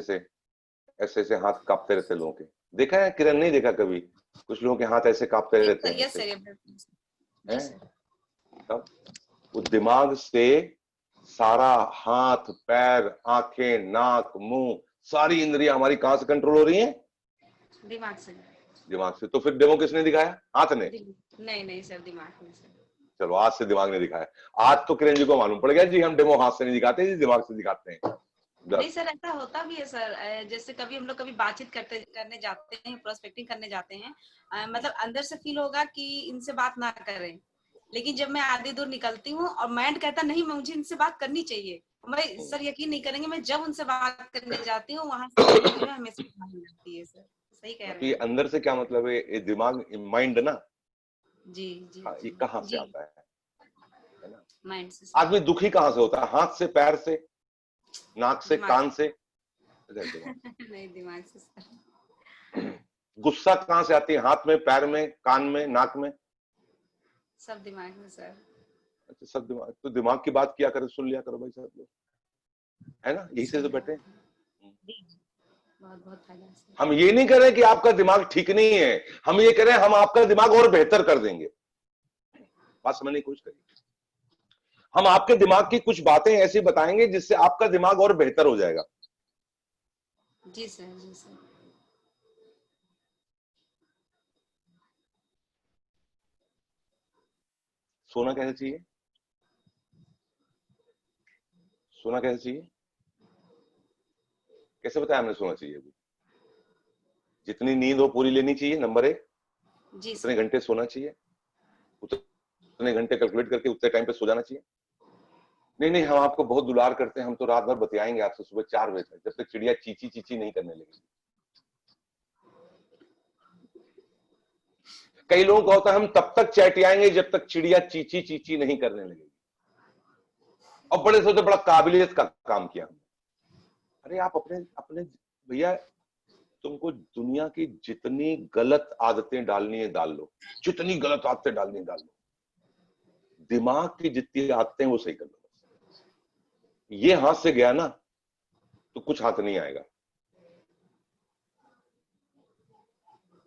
ऐसे हाथ कांपते रहते लोगों के। देखा है किरण? नहीं देखा कभी? कुछ लोगों के हाथ ऐसे कांपते रहते हैं यस ऐसे, सर, जी हैं? सर। तब वो दिमाग से सारा हाथ पैर आंखें नाक मुंह सारी इंद्रियां हमारी कहां से कंट्रोल हो रही हैं? दिमाग से। दिमाग से। तो फिर डेमो किसने दिखाया? हाथ ने? नहीं नहीं सर, दिमाग में सर। चलो आज से दिमाग ने दिखाया। आज तो किरण जी को मालूम पड़ गया जी हम डेमो हाथ से नहीं दिखाते जी, दिमाग से दिखाते हैं। नहीं सर, ऐसा होता भी है सर। जैसे कभी हम लोग कभी बातचीत करने जाते हैं, प्रोस्पेक्टिंग करने जाते हैं, मतलब अंदर से फील होगा कि इनसे बात ना करें, लेकिन जब मैं आधी दूर निकलती हूँ और माइंड कहता नहीं मुझे इनसे बात करनी चाहिए, मैं सर यकीन नहीं करेंगे, मैं जब उनसे बात करने जाती हूँ वहां से मेरी जो है हमेशा बात हो जाती है सर। सही कह रहे तो ये हैं। अंदर से क्या मतलब है? ये दिमाग माइंड ना, जी जी हाँ, ये जी कहाँ से जी। आता है ना? माइंड से सर। आदमी दुखी कहाँ से होता है? हाथ से, पैर से, नाक से, दिमाग कान से। से? इधर दिमाग नहीं, दिमाग से सर। से। गुस्सा कहाँ से आती है? हाथ में, पैर में, कान में, नाक में? सब दिमाग में सर। अच्छा, सब दिमाग। तो दिमाग की बात किया करो, सुन लिया करो भाई सब लोग, है ना? यही से तो सही बैठे हैं। बात है। जी जी। बहुत बहुत फायदा है सर। हम ये नहीं कह रहे कि आपका दिमाग ठीक नहीं है, हम ये कह रहे हैं हम आपका दिमाग और बेहतर कर देंगे। बात समझने की कोशिश करिए। हम आपके दिमाग की कुछ बातें ऐसी बताएंगे जिससे आपका दिमाग और बेहतर हो जाएगा। जी सर, जी सर। सोना कैसे चाहिए? सोना कैसे चाहिए? कैसे बताया हमने सोना चाहिए? अभी जितनी नींद हो पूरी लेनी चाहिए, नंबर एक। जी उतने सर। घंटे सोना चाहिए, उतने घंटे कैलकुलेट करके उतने टाइम पे सो जाना चाहिए। नहीं नहीं, हम आपको बहुत दुलार करते हैं, हम तो रात भर बतियाएंगे आपसे सुबह 4 बजे तक, जब तक चिड़िया चीची चीची नहीं करने लगेगी। कई लोगों को होता है हम तब तक चैटियाएंगे जब तक चिड़िया चीची चीची नहीं करने लगेगी। और बड़े से बड़ा काबिलियत का काम किया हमने। अरे आप अपने अपने भैया, तुमको दुनिया की जितनी गलत आदतें डालनी है डाल लो, जितनी गलत आदतें डालनी है डाल लो, दिमाग की जितनी आदतें वो सही कर लो। ये हाथ से गया ना तो कुछ हाथ नहीं आएगा।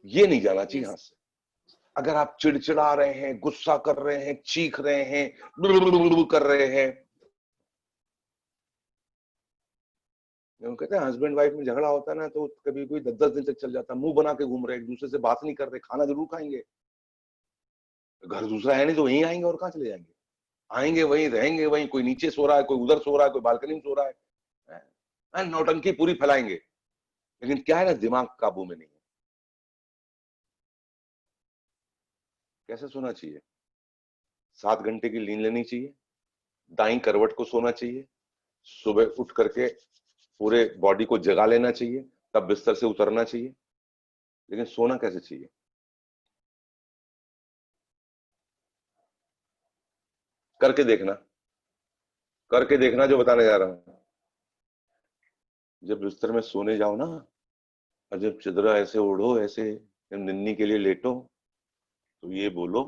ये नहीं जाना चाहिए यस। हाथ से। अगर आप चिड़चिड़ा रहे हैं, गुस्सा कर रहे हैं, चीख रहे हैं, बुलबुल कर रहे हैं, हम कहते हैं हस्बैंड वाइफ में झगड़ा होता है ना तो कभी कोई 10-10 दिन तक चल जाता है, मुंह बना के घूम रहे, एक दूसरे से बात नहीं कर रहे, खाना जरूर खाएंगे, घर दूसरा है नहीं तो वहीं आएंगे और कहाँ चले जाएंगे? आएंगे वहीं, रहेंगे वहीं, कोई नीचे सो रहा है, कोई उधर सो रहा है, कोई बालकनी में सो रहा है, नौटंकी पूरी फैलाएंगे। लेकिन क्या है ना, दिमाग काबू में नहीं है। कैसे सोना चाहिए? 7 घंटे की नींद लेनी चाहिए, दाई करवट को सोना चाहिए, सुबह उठ करके पूरे बॉडी को जगा लेना चाहिए, तब बिस्तर से उतरना चाहिए। लेकिन सोना कैसे चाहिए? करके देखना, करके देखना जो बताने जा रहा हूं। जब बिस्तर में सोने जाओ ना, और जब चदरा ऐसे ओढ़ो, ऐसे निन्नी के लिए लेटो, तो ये बोलो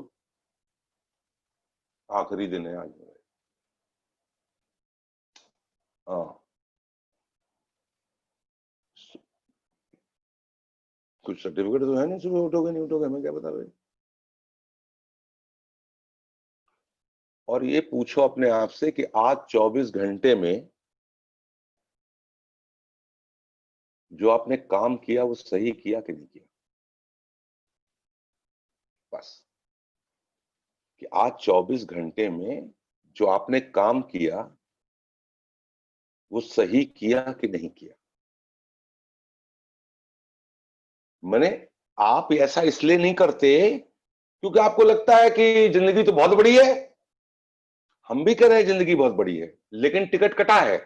आखिरी दिन है आज मेरा। हाँ, कुछ सर्टिफिकेट तो है नहीं, सुबह उठोगे नहीं उठोगे हमें क्या पता भाई। और ये पूछो अपने आप से कि आज 24 घंटे में जो आपने काम किया वो सही किया कि नहीं किया। बस, कि आज 24 घंटे में जो आपने काम किया वो सही किया कि नहीं किया। मैंने, आप ऐसा इसलिए नहीं करते क्योंकि आपको लगता है कि जिंदगी तो बहुत बड़ी है। हम भी कह रहे हैं जिंदगी बहुत बड़ी है, लेकिन टिकट कटा है।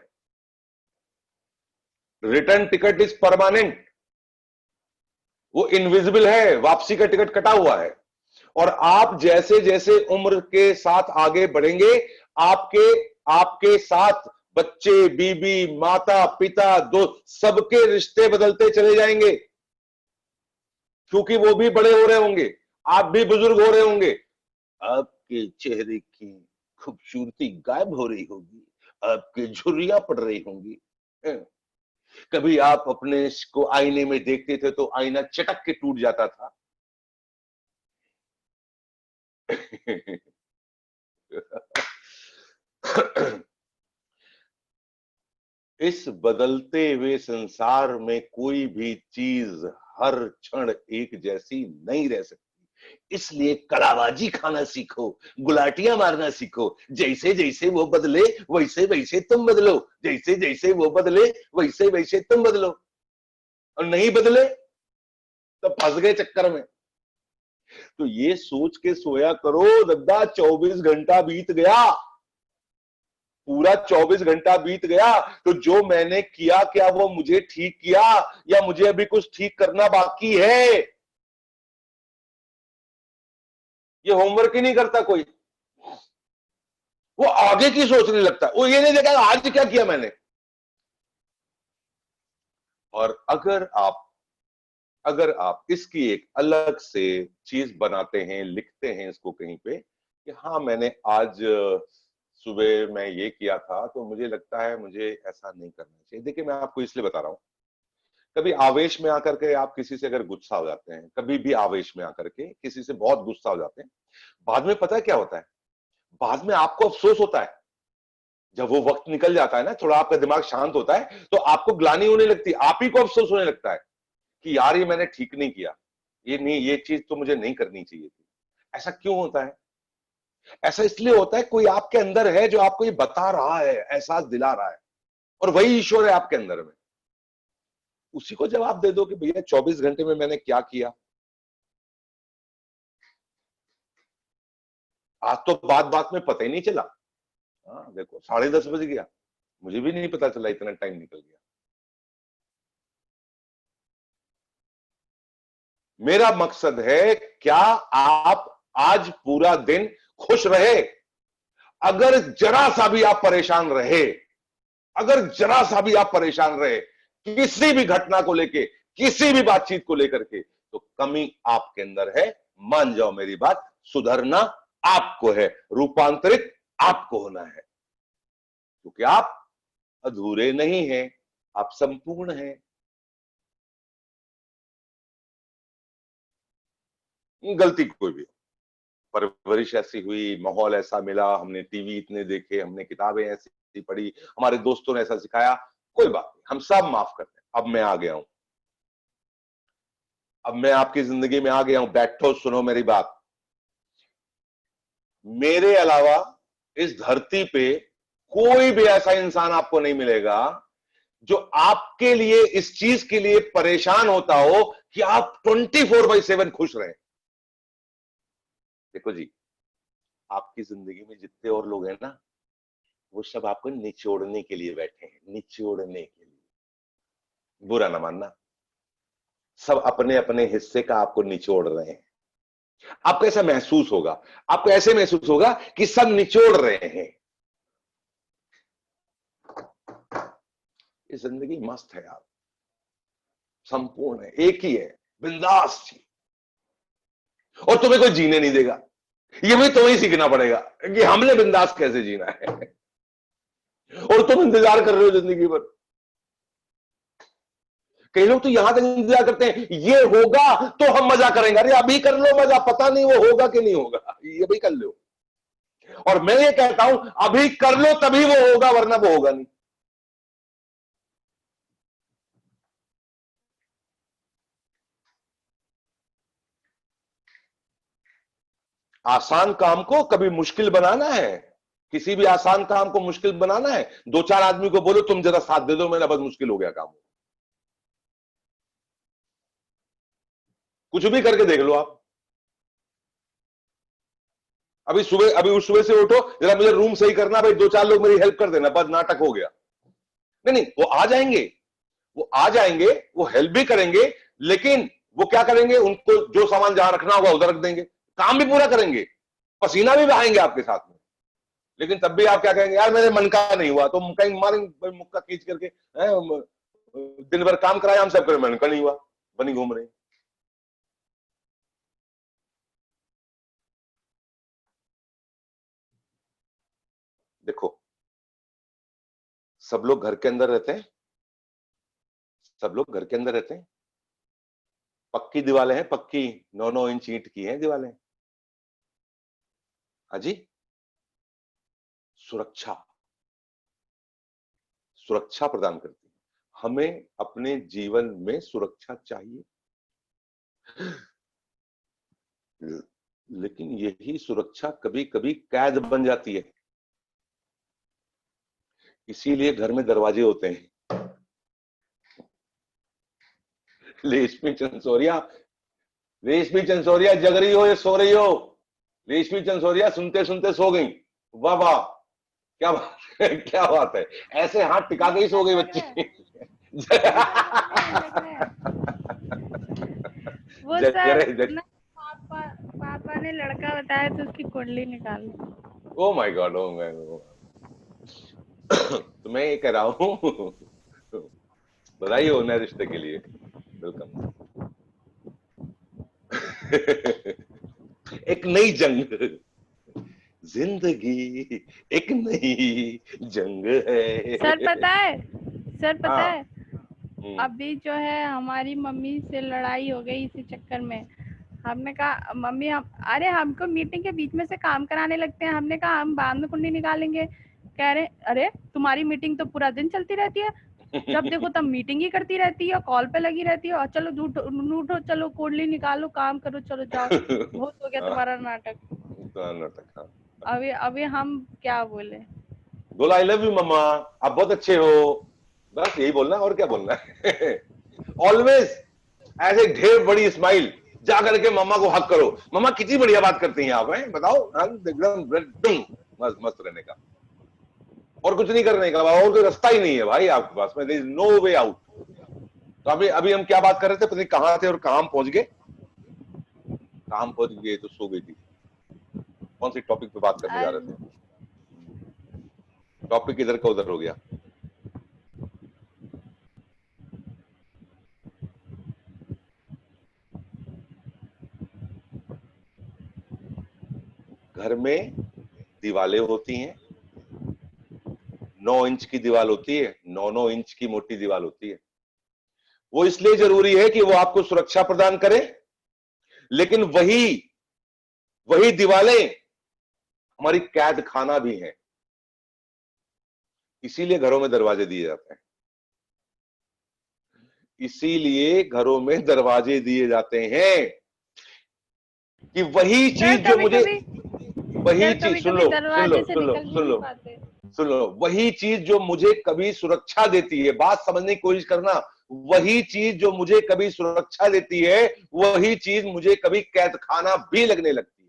रिटर्न टिकट इज परमानेंट, वो इनविजिबल है, वापसी का टिकट कटा हुआ है। और आप जैसे जैसे उम्र के साथ आगे बढ़ेंगे, आपके आपके साथ बच्चे, बीबी, माता, पिता, दोस्त, सबके रिश्ते बदलते चले जाएंगे, क्योंकि वो भी बड़े हो रहे होंगे, आप भी बुजुर्ग हो रहे होंगे। आपके चेहरे की खूबसूरती गायब हो रही होगी, आपकी झुर्रियां पड़ रही होंगी। कभी आप अपने को आईने में देखते थे तो आईना चटक के टूट जाता था। इस बदलते हुए संसार में कोई भी चीज हर क्षण एक जैसी नहीं रह सकती। इसलिए कलाबाजी खाना सीखो, गुलाटियां मारना सीखो। जैसे जैसे वो बदले वैसे वैसे तुम बदलो, जैसे जैसे वो बदले वैसे वैसे तुम बदलो। और नहीं बदले तो फंस गए चक्कर में। तो ये सोच के सोया करो दद्दा, 24 घंटा बीत गया, पूरा 24 घंटा बीत गया, तो जो मैंने किया क्या वो मुझे ठीक किया या मुझे अभी कुछ ठीक करना बाकी है। ये होमवर्क ही नहीं करता कोई, वो आगे की सोचने लगता है। वो ये नहीं देखा आज क्या किया मैंने। और अगर आप इसकी एक अलग से चीज बनाते हैं, लिखते हैं इसको कहीं पे कि हाँ मैंने आज सुबह मैं ये किया था, तो मुझे लगता है मुझे ऐसा नहीं करना चाहिए। देखिए मैं आपको इसलिए बता रहा हूं, कभी आवेश में आकर के आप किसी से अगर गुस्सा हो जाते हैं, कभी भी आवेश में आकर के किसी से बहुत गुस्सा हो जाते हैं, बाद में पता है क्या होता है, बाद में आपको अफसोस होता है। जब वो वक्त निकल जाता है ना, थोड़ा आपका दिमाग शांत होता है, तो आपको ग्लानि होने लगती है, आप ही को अफसोस होने लगता है कि यार ये मैंने ठीक नहीं किया, ये नहीं, ये चीज तो मुझे नहीं करनी चाहिए थी। ऐसा क्यों होता है? ऐसा इसलिए होता है कोई आपके अंदर है जो आपको ये बता रहा है, एहसास दिला रहा है, और वही ईश्वर है आपके अंदर में। उसी को जवाब दे दो कि भैया 24 घंटे में मैंने क्या किया। आज तो बात बात में पता ही नहीं चला। हाँ देखो 10:30 बज गया, मुझे भी नहीं पता चला, इतना टाइम निकल गया। मेरा मकसद है क्या आप आज पूरा दिन खुश रहे। अगर जरा सा भी आप परेशान रहे, अगर जरा सा भी आप परेशान रहे किसी भी घटना को लेके, किसी भी बातचीत को लेकर के, तो कमी आपके अंदर है। मान जाओ मेरी बात, सुधरना आपको है, रूपांतरित आपको होना है, क्योंकि आप अधूरे नहीं हैं, आप संपूर्ण हैं। गलती कोई भी, परवरिश ऐसी हुई, माहौल ऐसा मिला, हमने टीवी इतने देखे, हमने किताबें ऐसी पढ़ी, हमारे दोस्तों ने ऐसा सिखाया, कोई बात नहीं, हम सब माफ करते हैं। अब मैं आ गया हूं, अब मैं आपकी जिंदगी में आ गया हूं, बैठो सुनो मेरी बात। मेरे अलावा इस धरती पे कोई भी ऐसा इंसान आपको नहीं मिलेगा जो आपके लिए इस चीज के लिए परेशान होता हो कि आप 24/7 खुश रहें। देखो जी, आपकी जिंदगी में जितने और लोग हैं ना, वो सब आपको निचोड़ने के लिए बैठे हैं, निचोड़ने के लिए। बुरा ना मानना, सब अपने अपने हिस्से का आपको निचोड़ रहे हैं। आपको ऐसा महसूस होगा, आपको ऐसे महसूस होगा कि सब निचोड़ रहे हैं। ये जिंदगी मस्त है यार, संपूर्ण है, एक ही है, बिंदास जी। और तुम्हें कोई जीने नहीं देगा, ये भी तुम्हें सीखना पड़ेगा कि हमने बिंदास कैसे जीना है। और तुम इंतजार कर रहे हो जिंदगी भर। कई लोग तो यहां तक इंतजार करते हैं ये होगा तो हम मजा करेंगे। अरे अभी कर लो मजा, पता नहीं वो होगा कि नहीं होगा, ये भी कर लो। और मैं ये कहता हूं अभी कर लो तभी वो होगा, वरना वो होगा नहीं। आसान काम को कभी मुश्किल बनाना है, किसी भी आसान काम को मुश्किल बनाना है, दो चार आदमी को बोलो तुम जरा साथ दे दो, मेरा बहुत मुश्किल हो गया काम। कुछ भी करके देख लो आप। अभी उस सुबह से उठो, जरा मुझे रूम सही करना, भाई दो चार लोग मेरी हेल्प कर देना, बस नाटक हो गया। नहीं नहीं, वो आ जाएंगे, वो आ जाएंगे, वो हेल्प भी करेंगे, लेकिन वो क्या करेंगे, उनको जो सामान जहां रखना होगा उधर रख देंगे, काम भी पूरा करेंगे, पसीना भी बहाएंगे आपके साथ में। लेकिन तब भी आप क्या कहेंगे, यार मेरे मन का नहीं हुआ, तो कहीं मारेंगे मुक्का खींच करके, दिन भर काम कराया हम सब करें, मन का नहीं हुआ, बनी घूम रहे। देखो, सब लोग घर के अंदर रहते हैं, सब लोग घर के अंदर रहते हैं, पक्की दीवारें हैं, पक्की 9-9 इंच ईंट की हैं दीवारें। हाजी, सुरक्षा, सुरक्षा प्रदान करती है। हमें अपने जीवन में सुरक्षा चाहिए, लेकिन यही सुरक्षा कभी कभी कैद बन जाती है। इसीलिए घर में दरवाजे होते हैं। रेशमी चंसोरिया, रेशमी चंसोरिया जग रही हो या सो रही हो? रेशमी चंसोरिया सुनते सुनते सो गई। वाह वाह, क्या बात है, क्या बात है, ऐसे हाथ टिका के ही सो गई बच्ची। वो जग सर रहे जग। ना, पापा पापा ने लड़का बताया तो उसकी कुंडली निकाल ली। Oh my god, oh my god. तो मैं ये कह रहा हूँ, बधाई हो नए रिश्ते के लिए, वेलकम। एक नई जंग, जिंदगी एक नई जंग है। सर पता है, सर पता हाँ। है, अभी जो है हमारी मम्मी से लड़ाई हो गई इसी चक्कर में। हमने कहा मम्मी हम, अरे हमको मीटिंग के बीच में से काम कराने लगते हैं। हमने कहा हम बाद में कुंडली निकालेंगे। कह रहे अरे तुम्हारी मीटिंग तो पूरा दिन चलती रहती है, जब देखो तब मीटिंग ही करती रहती है, कॉल पे लगी रहती है, और चलो उठो चलो कुंडली निकालो, काम करो, चलो जाओ, बहुत हो गया तुम्हारा नाटक। नाटक। अभी अभी हम क्या बोले? बोला आई लव यू मम्मा, आप बहुत अच्छे हो, बस यही बोलना, और क्या बोलना है। ऑलवेज ऐसे ढेर बड़ी स्माइल, जा करके मम्मा को हक करो। मम्मा कितनी बढ़िया बात करती हैं आप, हैं बताओ, एकदम मस्त मस्त रहने का, और कुछ नहीं करने का, और कोई रास्ता ही नहीं है भाई आपके पास में, there is no way out. तो अभी अभी हम क्या बात कर रहे थे, पता नहीं कहां थे और कहां पहुंच गए, कहां पहुंच गए, तो सो गई थी। कौन सी टॉपिक पे बात करने जा रहे थे, टॉपिक इधर का उधर हो गया। घर में दीवारें होती हैं, 9 इंच की दीवार होती है, 9-9 इंच की मोटी दीवार होती है। वो इसलिए जरूरी है कि वो आपको सुरक्षा प्रदान करे, लेकिन वही वही दीवारें हमारी कैद खाना भी है। इसीलिए घरों में दरवाजे दिए जाते हैं, इसीलिए घरों में दरवाजे दिए जाते हैं, कि वही चीज जो मुझे, वही चीज, सुन लो सुन लो सुन लो सुन लो सुन लो, वही चीज जो मुझे कभी सुरक्षा देती है, बात समझने की कोशिश करना, वही चीज जो मुझे कभी सुरक्षा देती है, वही चीज मुझे कभी कैद खाना भी लगने लगती है।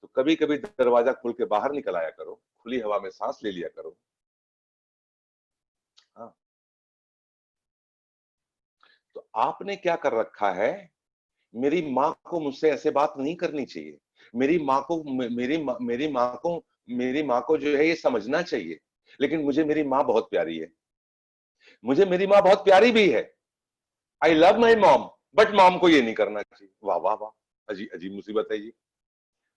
तो कभी कभी दरवाजा खोल के बाहर निकल आया करो, खुली हवा में सांस ले लिया करो। हाँ, तो आपने क्या कर रखा है, मेरी माँ को मुझसे ऐसे बात नहीं करनी चाहिए, मेरी माँ को मेरी माँ को जो है ये समझना चाहिए, लेकिन मुझे मेरी माँ बहुत प्यारी है, मुझे मेरी माँ बहुत प्यारी भी है, I love my mom, but mom को ये नहीं करना चाहिए। वाह वाह वाह, अजीब अजीब मुसीबत है ये।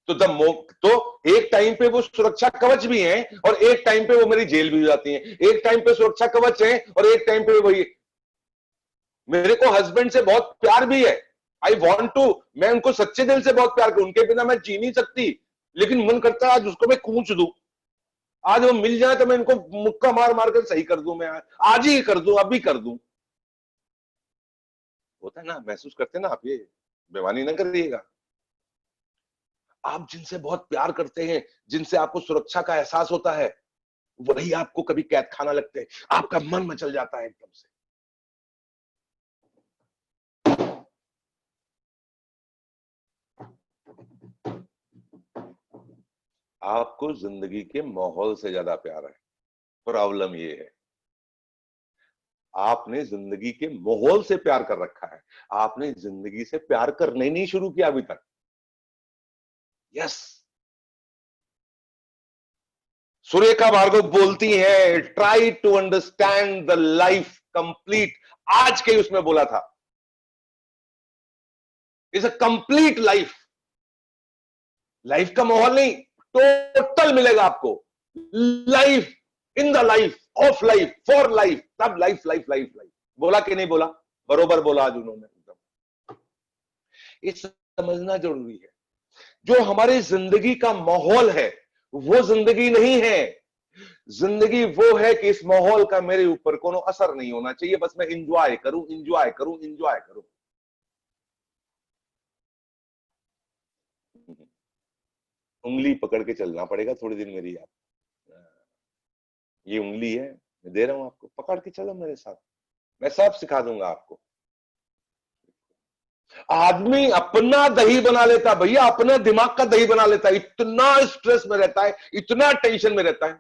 तो तो एक टाइम पे वो सुरक्षा कवच भी है और एक टाइम पे वो मेरी जेल भी हो जाती है। एक टाइम पे सुरक्षा कवच है और एक टाइम पे वही, मेरे को हस्बैंड से बहुत प्यार भी है, आई वॉन्ट टू, मैं उनको सच्चे दिल से बहुत प्यार करूं, उनके बिना मैं जी नहीं सकती, लेकिन मन करता है आज उसको मैं कूच दूं, आज वो मिल जाए तो मैं इनको मुक्का मार मार कर सही कर दूं, मैं आज ही कर दूं, अभी कर दूं। होता है ना, महसूस करते ना आप, ये बेईमानी ना करिएगा। आप जिनसे बहुत प्यार करते हैं, जिनसे आपको सुरक्षा का एहसास होता है, वही आपको कभी कैद खाना लगते हैं, आपका मन मचल जाता है एकदम से। आपको जिंदगी के माहौल से ज्यादा प्यार है। प्रॉब्लम ये है, आपने जिंदगी के माहौल से प्यार कर रखा है, आपने जिंदगी से प्यार करना ही नहीं शुरू किया अभी तक। यस, सुरेखा भार्गव बोलती है, try to understand the life complete, आज के उसमें बोला था, is a complete life. Life का माहौल नहीं, टोटल मिलेगा आपको, life in the life of life for life, तब लाइफ लाइफ लाइफ लाइफ। बोला कि नहीं बोला? बरोबर बोला आज उन्होंने। ये समझना जरूरी है, जो हमारी जिंदगी का माहौल है वो जिंदगी नहीं है। जिंदगी वो है कि इस माहौल का मेरे ऊपर कोनो असर नहीं होना चाहिए, बस मैं इंजॉय करूं इंजॉय करूं इंजॉय करूं। उंगली पकड़ के चलना पड़ेगा थोड़ी दिन मेरी, आप, ये उंगली है, मैं दे रहा हूं आपको, पकड़ के चलो मेरे साथ, मैं सब सिखा दूंगा आपको। आदमी अपना दही बना लेता भैया, अपना दिमाग का दही बना लेता है, इतना स्ट्रेस में रहता है, इतना टेंशन में रहता है।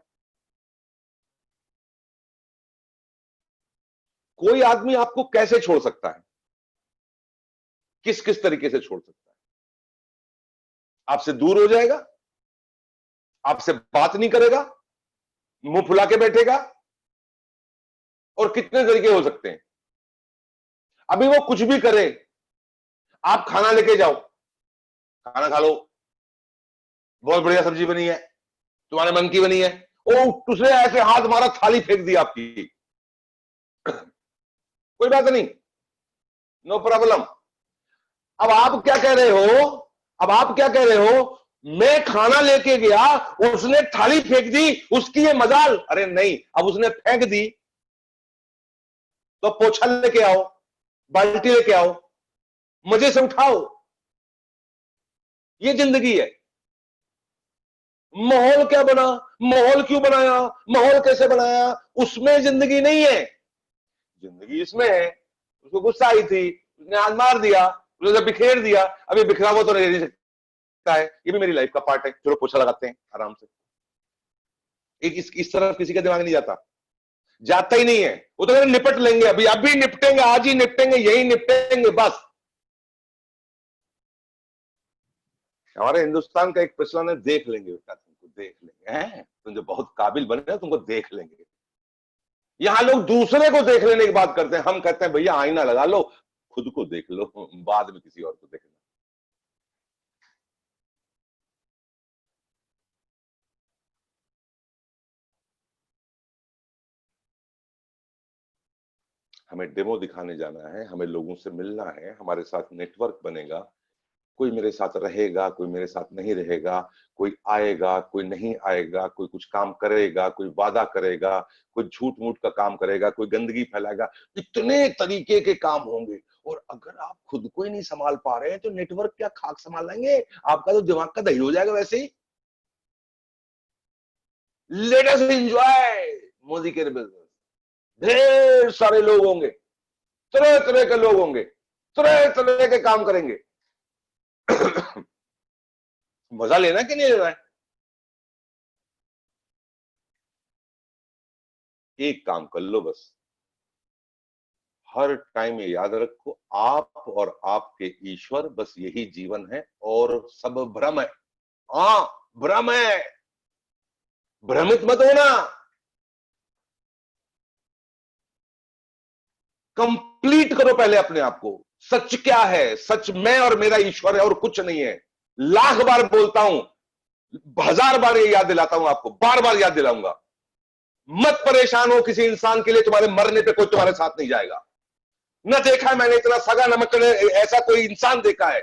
कोई आदमी आपको कैसे छोड़ सकता है, किस किस तरीके से छोड़ सकता है? आपसे दूर हो जाएगा, आपसे बात नहीं करेगा, मुंह फुला के बैठेगा, और कितने तरीके हो सकते हैं। अभी वो कुछ भी करे, आप खाना लेके जाओ, खाना खा लो, बहुत बढ़िया सब्जी बनी है, तुम्हारे मन की बनी है, ओ उसने ऐसे हाथ मारा, थाली फेंक दी आपकी, कोई बात नहीं, नो प्रॉब्लम। अब आप क्या कह रहे हो, अब आप क्या कह रहे हो, मैं खाना लेके गया, उसने थाली फेंक दी, उसकी ये मजाल। अरे नहीं, अब उसने फेंक दी तो पोछा लेके आओ, बाल्टी लेके आओ, मजे से उठाओ। ये जिंदगी है। माहौल क्या बना, माहौल क्यों बनाया, माहौल कैसे बनाया, उसमें जिंदगी नहीं है, जिंदगी इसमें है। उसको गुस्सा आई थी, उसने हाथ मार दिया, उसने बिखेर दिया, अभी बिखरा हुआ तो नहीं सकता है, ये भी मेरी लाइफ का पार्ट है, चलो पोछा लगाते हैं आराम से। एक इस तरफ किसी का दिमाग नहीं जाता, जाता ही नहीं है। वो तो निपट लेंगे, अभी अभी निपटेंगे, आज ही निपटेंगे, यही निपटेंगे बस। हमारे हिंदुस्तान का एक प्रचलन है, देख लेंगे बेटा, तुमको देख लेंगे, हैं तुम जो बहुत काबिल बने तुमको देख लेंगे। यहां लोग दूसरे को देख लेने की बात करते हैं, हम कहते हैं भैया आईना लगा लो, खुद को देख लो, बाद में किसी और को देखना। हमें डेमो दिखाने जाना है, हमें लोगों से मिलना है, हमारे साथ नेटवर्क बनेगा, कोई मेरे साथ रहेगा, कोई मेरे साथ नहीं रहेगा, कोई आएगा, कोई नहीं आएगा, कोई कुछ काम करेगा, कोई वादा करेगा, कोई झूठ मूठ का काम करेगा, कोई गंदगी फैलाएगा, इतने तरीके के काम होंगे। और अगर आप खुद को ही नहीं संभाल पा रहे हैं तो नेटवर्क क्या खाक संभाल लेंगे? आपका तो दिमाग का दही हो जाएगा वैसे ही। लेट अस एंजॉय मोदी के बिजनेस। ढेर सारे लोग होंगे, तरह तरह के लोग होंगे, तरह तरह के काम करेंगे। मजा लेना कि नहीं लेना है? एक काम कर लो बस, हर टाइम ये याद रखो, आप और आपके ईश्वर, बस यही जीवन है और सब भ्रम है। हाँ, भ्रम है, भ्रमित मत होना। कंप्लीट करो पहले अपने आप को, सच क्या है, सच मैं और मेरा ईश्वर है और कुछ नहीं है। लाख बार बोलता हूं, 1000 बार ये याद दिलाता हूं आपको, बार बार याद दिलाऊंगा, मत परेशान हो किसी इंसान के लिए, तुम्हारे मरने पे कोई तुम्हारे साथ नहीं जाएगा। न देखा है मैंने इतना सगा नमक ऐसा कोई इंसान देखा है,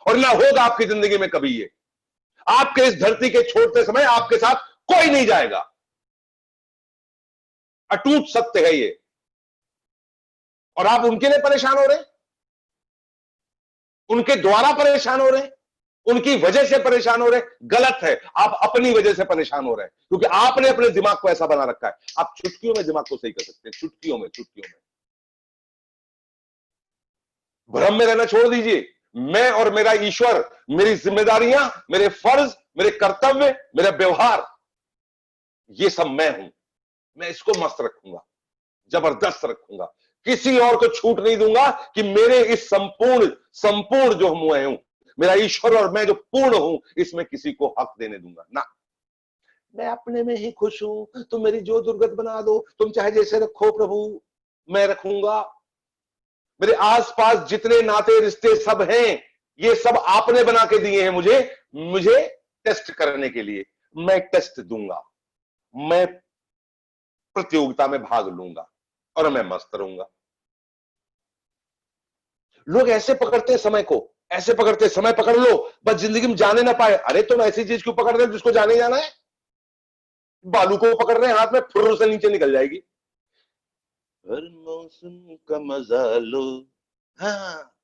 और ना होगा आपकी जिंदगी में कभी। ये आपके इस धरती के छोड़ते समय आपके साथ कोई नहीं जाएगा, अटूट सत्य है ये। और आप उनके लिए परेशान हो रहे हैं, उनके द्वारा परेशान हो रहे हैं, उनकी वजह से परेशान हो रहे हैं। गलत है, आप अपनी वजह से परेशान हो रहे हैं, क्योंकि आपने अपने दिमाग को ऐसा बना रखा है। आप चुटकियों में दिमाग को सही कर सकते हैं, चुटकियों में, चुटकियों में। भ्रम में रहना छोड़ दीजिए। मैं और मेरा ईश्वर, मेरी जिम्मेदारियां, मेरे फर्ज, मेरे कर्तव्य, मेरा व्यवहार, ये सब मैं हूं। मैं इसको मस्त रखूंगा, जबरदस्त रखूंगा, किसी और को छूट नहीं दूंगा कि मेरे इस संपूर्ण जो मैं हूं, मेरा ईश्वर और मैं जो पूर्ण हूं, इसमें किसी को हक देने दूंगा ना। मैं अपने में ही खुश हूं, तुम मेरी जो दुर्गत बना दो, तुम चाहे जैसे रखो प्रभु, मैं रखूंगा। मेरे आसपास जितने नाते रिश्ते सब हैं, ये सब आपने बना के दिए हैं मुझे टेस्ट करने के लिए। मैं टेस्ट दूंगा, मैं प्रतियोगिता में भाग लूंगा और मैं मस्त रहूंगा। लोग ऐसे पकड़ते हैं समय को, ऐसे पकड़ते हैं, समय पकड़ लो बस जिंदगी में जाने ना पाए। अरे तुम ऐसी चीज क्यों पकड़ रहे हो जिसको जाने जाना है? बालू को पकड़ रहे हैं हाथ में, फुर्र से नीचे निकल जाएगी। हर मौसम का मजा लो, हाँ,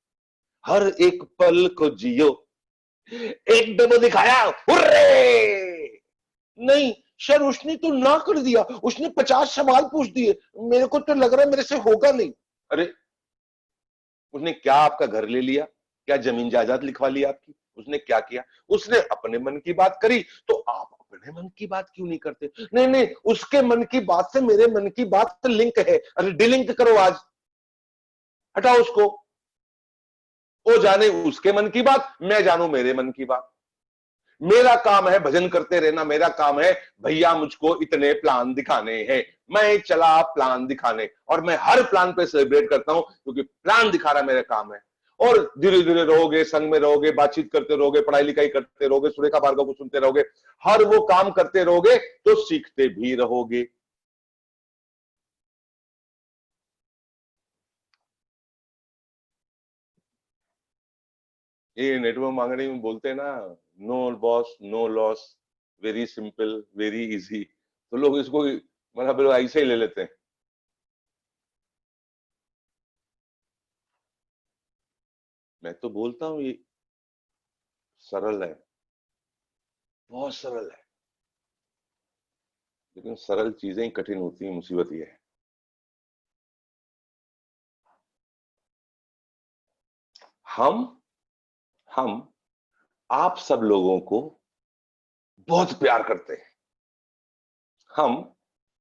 हर एक पल को जियो, एक डेमो दिखाया, हुर्रे! नहीं सर, उसने तो ना कर दिया, उसने 50 सवाल पूछ दिए, मेरे को तो लग रहा है मेरे से होगा नहीं। अरे उसने क्या आपका घर ले लिया? क्या जमीन जायदाद लिखवा ली आपकी? उसने क्या किया? उसने अपने मन की बात करी, तो आप अपने मन की बात क्यों नहीं करते? नहीं नहीं, उसके मन की बात से मेरे मन की बात से लिंक है। अरे डिलिंक करो आज, हटाओ उसको। वो जाने उसके मन की बात, मैं जानू मेरे मन की बात। मेरा काम है भजन करते रहना, मेरा काम है भैया मुझको इतने प्लान दिखाने हैं, मैं चला प्लान दिखाने, और मैं हर प्लान पे सेलिब्रेट करता हूं, क्योंकि प्लान दिखाना मेरा काम है। और धीरे धीरे रहोगे, संग में रहोगे, बातचीत करते रहोगे, पढ़ाई लिखाई करते रहोगे, सुरेखा भार्गव को सुनते रहोगे, हर वो काम करते रहोगे तो सीखते भी रहोगे। ये नेटवर्क मार्केटिंग में बोलते हैं ना, no boss no loss, very simple very easy, तो लोग इसको मतलब ऐसे ही ले लेते हैं। मैं तो बोलता हूं ये सरल है, बहुत सरल है, लेकिन सरल चीजें ही कठिन होती हैं। मुसीबत ये है, हम आप सब लोगों को बहुत प्यार करते हैं, हम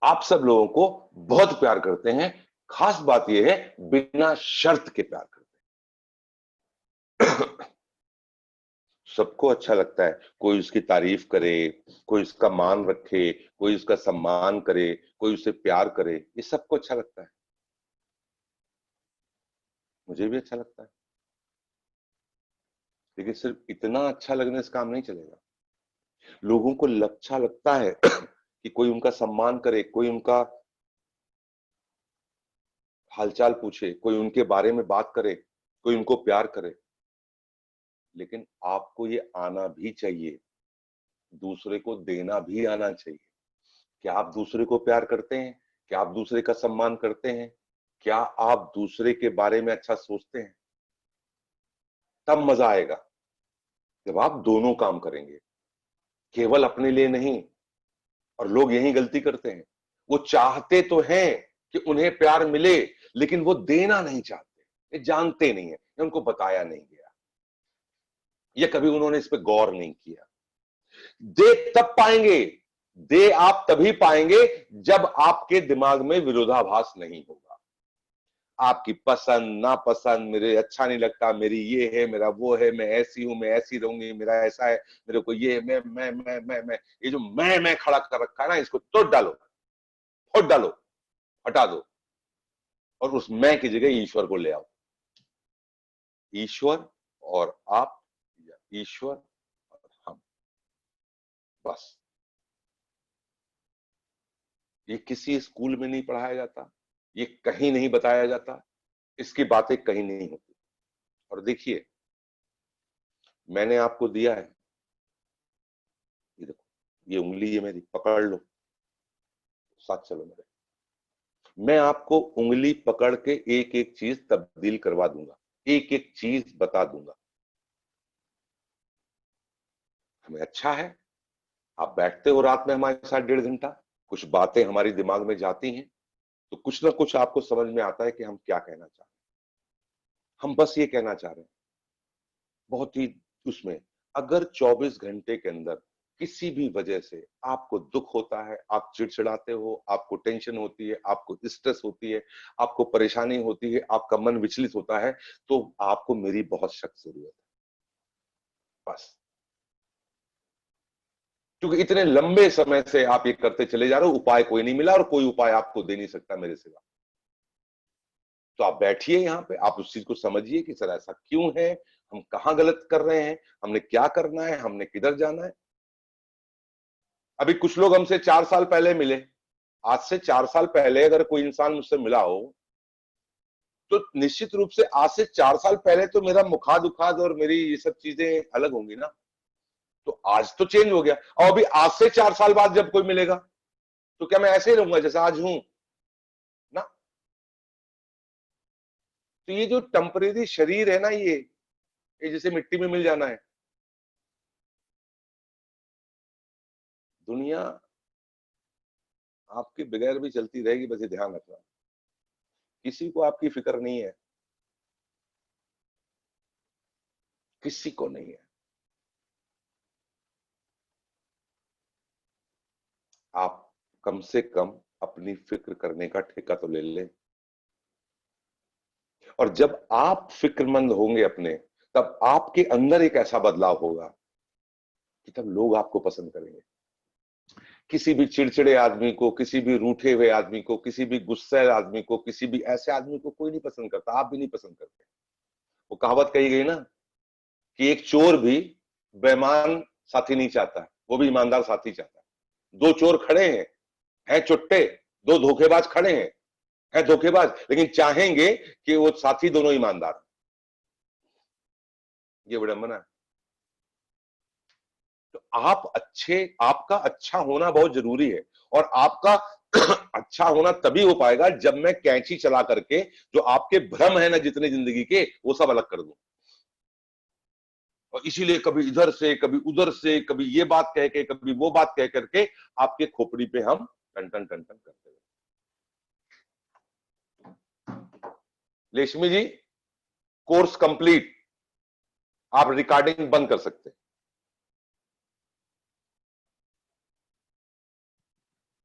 आप सब लोगों को बहुत प्यार करते हैं। खास बात यह है, बिना शर्त के प्यार करते हैं। सबको अच्छा लगता है कोई उसकी तारीफ करे, कोई उसका मान रखे, कोई उसका सम्मान करे, कोई उसे प्यार करे, ये सबको अच्छा लगता है। मुझे भी अच्छा लगता है, लेकिन सिर्फ इतना अच्छा लगने से काम नहीं चलेगा। लोगों को अच्छा लगता है कि कोई उनका सम्मान करे, कोई उनका हालचाल पूछे, कोई उनके बारे में बात करे, कोई उनको प्यार करे, लेकिन आपको ये आना भी चाहिए, दूसरे को देना भी आना चाहिए। क्या आप दूसरे को प्यार करते हैं? क्या आप दूसरे का सम्मान करते हैं? क्या आप दूसरे के बारे में अच्छा सोचते हैं? तब मजा आएगा जब आप दोनों काम करेंगे, केवल अपने लिए नहीं। और लोग यही गलती करते हैं, वो चाहते तो हैं कि उन्हें प्यार मिले, लेकिन वो देना नहीं चाहते, ये जानते नहीं है, उनको बताया नहीं गया, या कभी उन्होंने इस पर गौर नहीं किया। दे तब पाएंगे, दे आप तभी पाएंगे जब आपके दिमाग में विरोधाभास नहीं होगा। आपकी पसंद नापसंद, मेरे अच्छा नहीं लगता, मेरी ये है, मेरा वो है, मैं ऐसी हूं, मैं ऐसी रहूंगी, मेरा ऐसा है, मेरे को ये मैं ये जो मैं खड़ा कर रखा है ना, इसको तोड़ डालो, फोड़ डालो, हटा दो, और उस मैं की जगह ईश्वर को ले आओ। ईश्वर और आप, ईश्वर बस। ये किसी स्कूल में नहीं पढ़ाया जाता, ये कहीं नहीं बताया जाता, इसकी बातें कहीं नहीं होती। और देखिए, मैंने आपको दिया है, ये देखो, ये उंगली है मेरी, पकड़ लो, साथ चलो मेरे। मैं आपको उंगली पकड़ के एक एक चीज तब्दील करवा दूंगा, एक एक चीज बता दूंगा। हमें अच्छा है, आप बैठते हो रात में हमारे साथ 1.5 घंटा, कुछ बातें हमारी दिमाग में जाती हैं, तो कुछ ना कुछ आपको समझ में आता है कि हम क्या कहना चाह रहे हैं। हम बस ये कहना चाह रहे हैं, बहुत ही उसमें, अगर 24 घंटे के अंदर किसी भी वजह से आपको दुख होता है, आप चिड़चिड़ाते हो, आपको टेंशन होती है, आपको स्ट्रेस होती है, आपको परेशानी होती है, आपका मन विचलित होता है, तो आपको मेरी बहुत सख्त जरूरत है, बस। क्योंकि इतने लंबे समय से आप ये करते चले जा रहे हो, उपाय कोई नहीं मिला और कोई उपाय आपको दे नहीं सकता मेरे सिवा। तो आप बैठिए यहाँ पे, आप उस चीज को समझिए कि सर ऐसा क्यों है, हम कहाँ गलत कर रहे हैं, हमने क्या करना है, हमने किधर जाना है। अभी कुछ लोग हमसे 4 साल पहले मिले, आज से 4 साल पहले अगर कोई इंसान मुझसे मिला हो, तो निश्चित रूप से आज से 4 साल पहले तो मेरा मुखाद उखाद और मेरी ये सब चीजें अलग होंगी ना। तो आज तो चेंज हो गया, और अभी आज से 4 साल बाद जब कोई मिलेगा, तो क्या मैं ऐसे ही रहूंगा जैसे आज हूं ना। तो ये जो टेम्परेरी शरीर है ना, ये जैसे मिट्टी में मिल जाना है। दुनिया आपके बगैर भी चलती रहेगी, बस ये ध्यान रखना, किसी को आपकी फिक्र नहीं है, किसी को नहीं है। आप कम से कम अपनी फिक्र करने का ठेका तो ले लें। और जब आप फिक्रमंद होंगे अपने, तब आपके अंदर एक ऐसा बदलाव होगा कि तब लोग आपको पसंद करेंगे। किसी भी चिड़चिड़े आदमी को, किसी भी रूठे हुए आदमी को, किसी भी गुस्से आदमी को, किसी भी ऐसे आदमी को कोई नहीं पसंद करता, आप भी नहीं पसंद करते। वो कहावत कही गई ना कि एक चोर भी बेईमान साथी नहीं चाहता है, वो भी ईमानदार साथी चाहता है। दो चोर खड़े हैं चुट्टे, दो धोखेबाज खड़े हैं धोखेबाज, लेकिन चाहेंगे कि वो साथी दोनों ईमानदार। ये विडंबना है। तो आपका अच्छा होना बहुत जरूरी है, और आपका अच्छा होना तभी हो पाएगा जब मैं कैंची चला करके जो आपके भ्रम है ना जितने जिंदगी के, वो सब अलग कर दूं। और इसीलिए कभी इधर से, कभी उधर से, कभी ये बात कह के, कभी वो बात कह करके आपके खोपड़ी पे हम टन टन टन टन करते हैं। लेशमी जी, कोर्स कंप्लीट, आप रिकॉर्डिंग बंद कर सकते हैं।